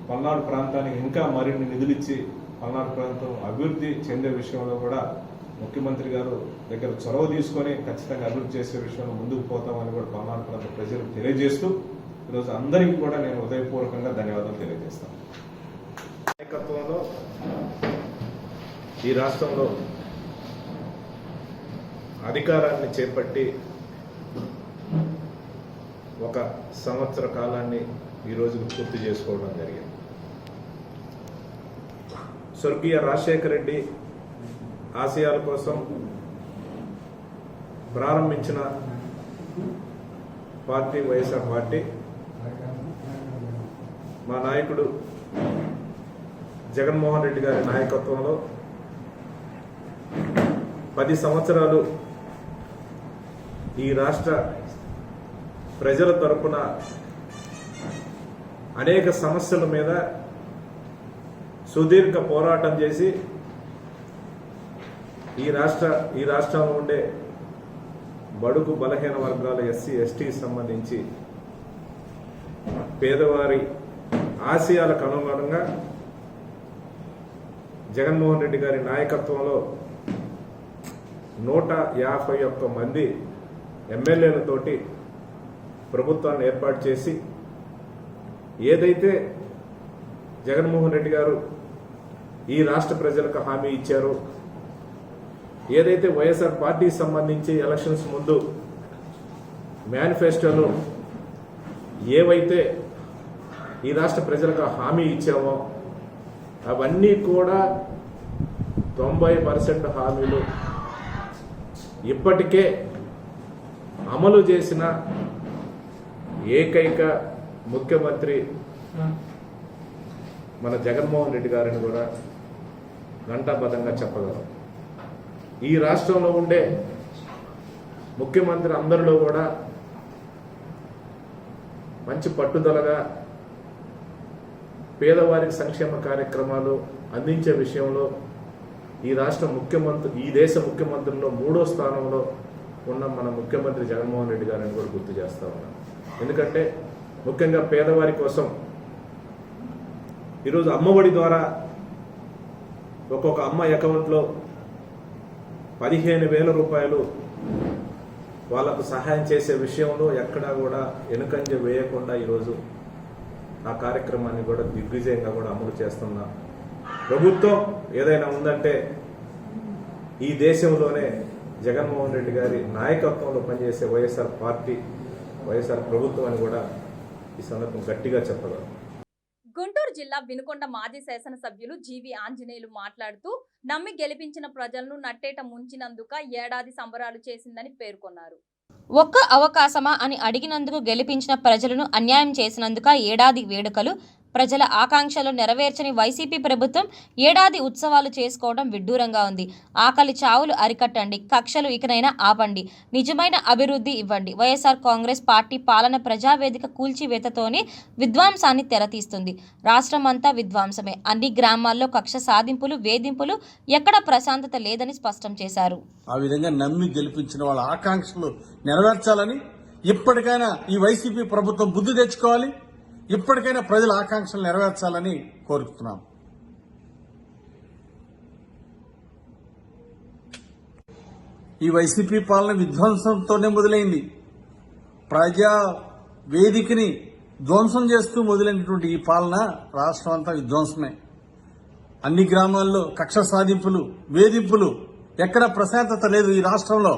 పల్నాడు ప్రాంతానికి ఇంకా మరిన్ని నిధులు ఇచ్చి పల్నాడు ప్రాంతం అభివృద్ధి చెందే విషయంలో కూడా ముఖ్యమంత్రి గారు దగ్గర చొరవ తీసుకొని ఖచ్చితంగా అభివృద్ధి చేసే విషయంలో ముందుకు పోతామని కూడా పల్నాడు ప్రాంత ప్రజలకు తెలియజేస్తూ ఈరోజు అందరికీ కూడా నేను హృదయపూర్వకంగా ధన్యవాదాలు తెలియజేస్తాను. నాయకత్వంలో ఈ రాష్ట్రంలో అధికారాన్ని చేపట్టి 1 సంవత్సర కాలాన్ని ఈరోజు పూర్తి చేసుకోవడం జరిగింది. స్వర్గీయ రాజశేఖర రెడ్డి ఆశయాల కోసం ప్రారంభించిన పార్టీ వైఎస్ఆర్ పార్టీ మా నాయకుడు జగన్మోహన్ రెడ్డి గారి నాయకత్వంలో 10 సంవత్సరాలు ఈ రాష్ట్ర ప్రజల తరపున అనేక సమస్యల మీద సుదీర్ఘ పోరాటం చేసి ఈ రాష్ట్రంలో ఉండే బడుగు బలహీన వర్గాల ఎస్సీ ఎస్టీకి సంబంధించి పేదవారి ఆశయాలకు అనుగుణంగా జగన్మోహన్ రెడ్డి గారి నాయకత్వంలో 151 మంది ఎమ్మెల్యేలతోటి ప్రభుత్వాన్ని ఏర్పాటు చేసి ఏదైతే జగన్మోహన్ రెడ్డి గారు ఈ రాష్ట్ర ప్రజలకు హామీ ఇచ్చారో, ఏదైతే వైఎస్ఆర్ పార్టీకి సంబంధించి ఎలక్షన్స్ ముందు మేనిఫెస్టోలో ఏవైతే ఈ రాష్ట్ర ప్రజలకు హామీ ఇచ్చామో అవన్నీ కూడా 90% హామీలు ఇప్పటికే అమలు చేసిన ఏకైక ముఖ్యమంత్రి మన జగన్మోహన్ రెడ్డి గారిని కూడా ఘంటాబద్ధంగా చెప్పగలం. ఈ రాష్ట్రంలో ఉండే ముఖ్యమంత్రి అందరిలో కూడా మంచి పట్టుదలగా పేదవారికి సంక్షేమ కార్యక్రమాలు అందించే విషయంలో ఈ రాష్ట్ర ముఖ్యమంత్రి, ఈ దేశ ముఖ్యమంత్రుల్లో 3వ స్థానంలో ఉన్న మన ముఖ్యమంత్రి జగన్మోహన్ రెడ్డి గారిని కూడా గుర్తు చేస్తా ఉన్నాం. ఎందుకంటే ముఖ్యంగా పేదవారి కోసం ఈరోజు అమ్మఒడి ద్వారా ఒక్కొక్క అమ్మ అకౌంట్లో 15,000 రూపాయలు వాళ్ళకు సహాయం చేసే విషయంలో ఎక్కడా కూడా వెనుకంజ వేయకుండా ఈరోజు ఆ కార్యక్రమాన్ని కూడా దిగ్విజయంగా కూడా అమలు చేస్తున్న ప్రభుత్వం ఏదైనా ఉందంటే ఈ దేశంలోనే జగన్మోహన్ రెడ్డి గారి నాయకత్వంలో పనిచేసే వైఎస్ఆర్ పార్టీ, వైఎస్ఆర్ ప్రభుత్వం అని కూడా ఈ సందర్భం గట్టిగా చెప్పగలం. గుంటూరు జిల్లా వినుకొండ మాజీ శాసనసభ్యులు జీవి ఆంజనేయులు మాట్లాడుతూ నమ్మి గెలిపించిన ప్రజలను నట్టేట ముంచినందుక ఏడాది సంబరాలు చేసిందని పేర్కొన్నారు. ఒక్క అవకాశమా అని అడిగినందుకు గెలిపించిన ప్రజలను అన్యాయం చేసినందుక ఏడాది వేడుకలు, ప్రజల ఆకాంక్షలు నెరవేర్చని వైసీపీ ప్రభుత్వం ఏడాది ఉత్సవాలు చేసుకోవడం విడ్డూరంగా ఉంది. ఆకలి చావులు అరికట్టండి, కక్షలు ఇకనైనా ఆపండి, నిజమైన అభివృద్ధి ఇవ్వండి. వైఎస్ఆర్ కాంగ్రెస్ పార్టీ పాలన ప్రజావేదిక కూల్చివేతతోనే విధ్వంసాన్ని తెరతీస్తుంది. రాష్ట్రం అంతా విధ్వంసమే. అన్ని గ్రామాల్లో కక్ష సాధింపులు, వేధింపులు, ఎక్కడ ప్రశాంతత లేదని స్పష్టం చేశారు. ఆ విధంగా నమ్మి గెలిపించిన వాళ్ళ ఆకాంక్షలు నెరవేర్చాలని ఇప్పటికైనా ఈ వైసీపీ ప్రభుత్వం బుద్ధి తెచ్చుకోవాలి. ఇప్పటికైనా ప్రజల ఆకాంక్షలు నెరవేర్చాలని కోరుతున్నాం. ఈ వైసీపీ పాలన విధ్వంసంతోనే మొదలైంది. ప్రజా వేదికని ధ్వంసం చేస్తూ మొదలైనటువంటి ఈ పాలన రాష్ట్రం అంతా విధ్వంసమే. అన్ని గ్రామాల్లో కక్ష సాధింపులు, వేధింపులు, ఎక్కడ ప్రశాంతత లేదు ఈ రాష్ట్రంలో.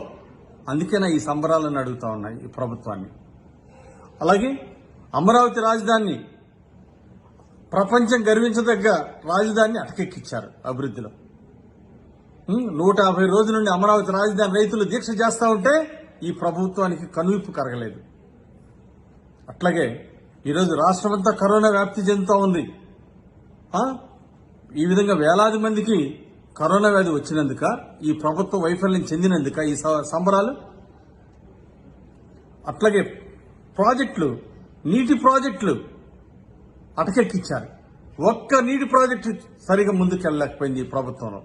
అందుకేనా ఈ సంబరాలను అడుగుతా ఉన్నాయి ఈ ప్రభుత్వాన్ని. అలాగే అమరావతి రాజధాని ప్రపంచం గర్వించదగ్గ రాజధానిని అటకెక్కించారు అభివృద్ధిలో. 150 రోజుల నుండి అమరావతి రాజధాని రైతులు దీక్ష చేస్తూ ఉంటే ఈ ప్రభుత్వానికి కనువిప్పు కరగలేదు. అట్లాగే ఈరోజు రాష్ట్రమంతా కరోనా వ్యాప్తి చెందుతూ ఉంది. ఈ విధంగా వేలాది మందికి కరోనా వ్యాధి వచ్చినందుక, ఈ ప్రభుత్వ వైఫల్యం చెందినందుక ఈ సంబరాలు. అట్లాగే ప్రాజెక్టులు, నీటి ప్రాజెక్టులు అటకెక్కించారు. ఒక్క నీటి ప్రాజెక్టు సరిగా ముందుకెళ్ళలేకపోయింది ఈ ప్రభుత్వంలో.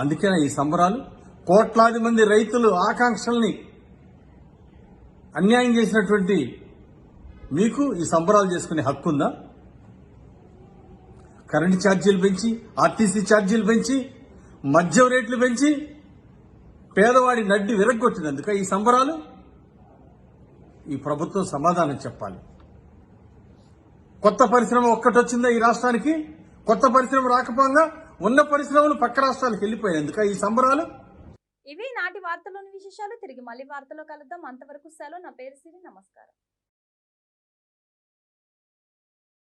అందుకనే ఈ సంబరాలు. కోట్లాది మంది రైతులు ఆకాంక్షల్ని అన్యాయం చేసినటువంటి మీకు ఈ సంబరాలు చేసుకునే హక్కు ఉందా? కరెంటు ఛార్జీలు పెంచి, ఆర్టీసీ ఛార్జీలు పెంచి, మద్యం రేట్లు పెంచి పేదవాడి నడ్డి విరగ్గొట్టినందుక ఈ సంబరాలు? ఈ ప్రభుత్వం సమాధానం చెప్పాలి. కొత్త పరిశ్రమ ఒక్కటి వచ్చిందా ఈ రాష్ట్రానికి? కొత్త పరిశ్రమ రాకపోగా ఉన్న పరిశ్రమలు పక్క రాష్ట్రాలకు వెళ్ళిపోయేందుక ఈ సంబరాలు? ఇవి నాటి వార్తలోని విశేషాలు. తిరిగి మళ్ళీ వార్తలో కలుద్దాం. అంతవరకు సెలవు. నా పేరు సిరి. నమస్కారం.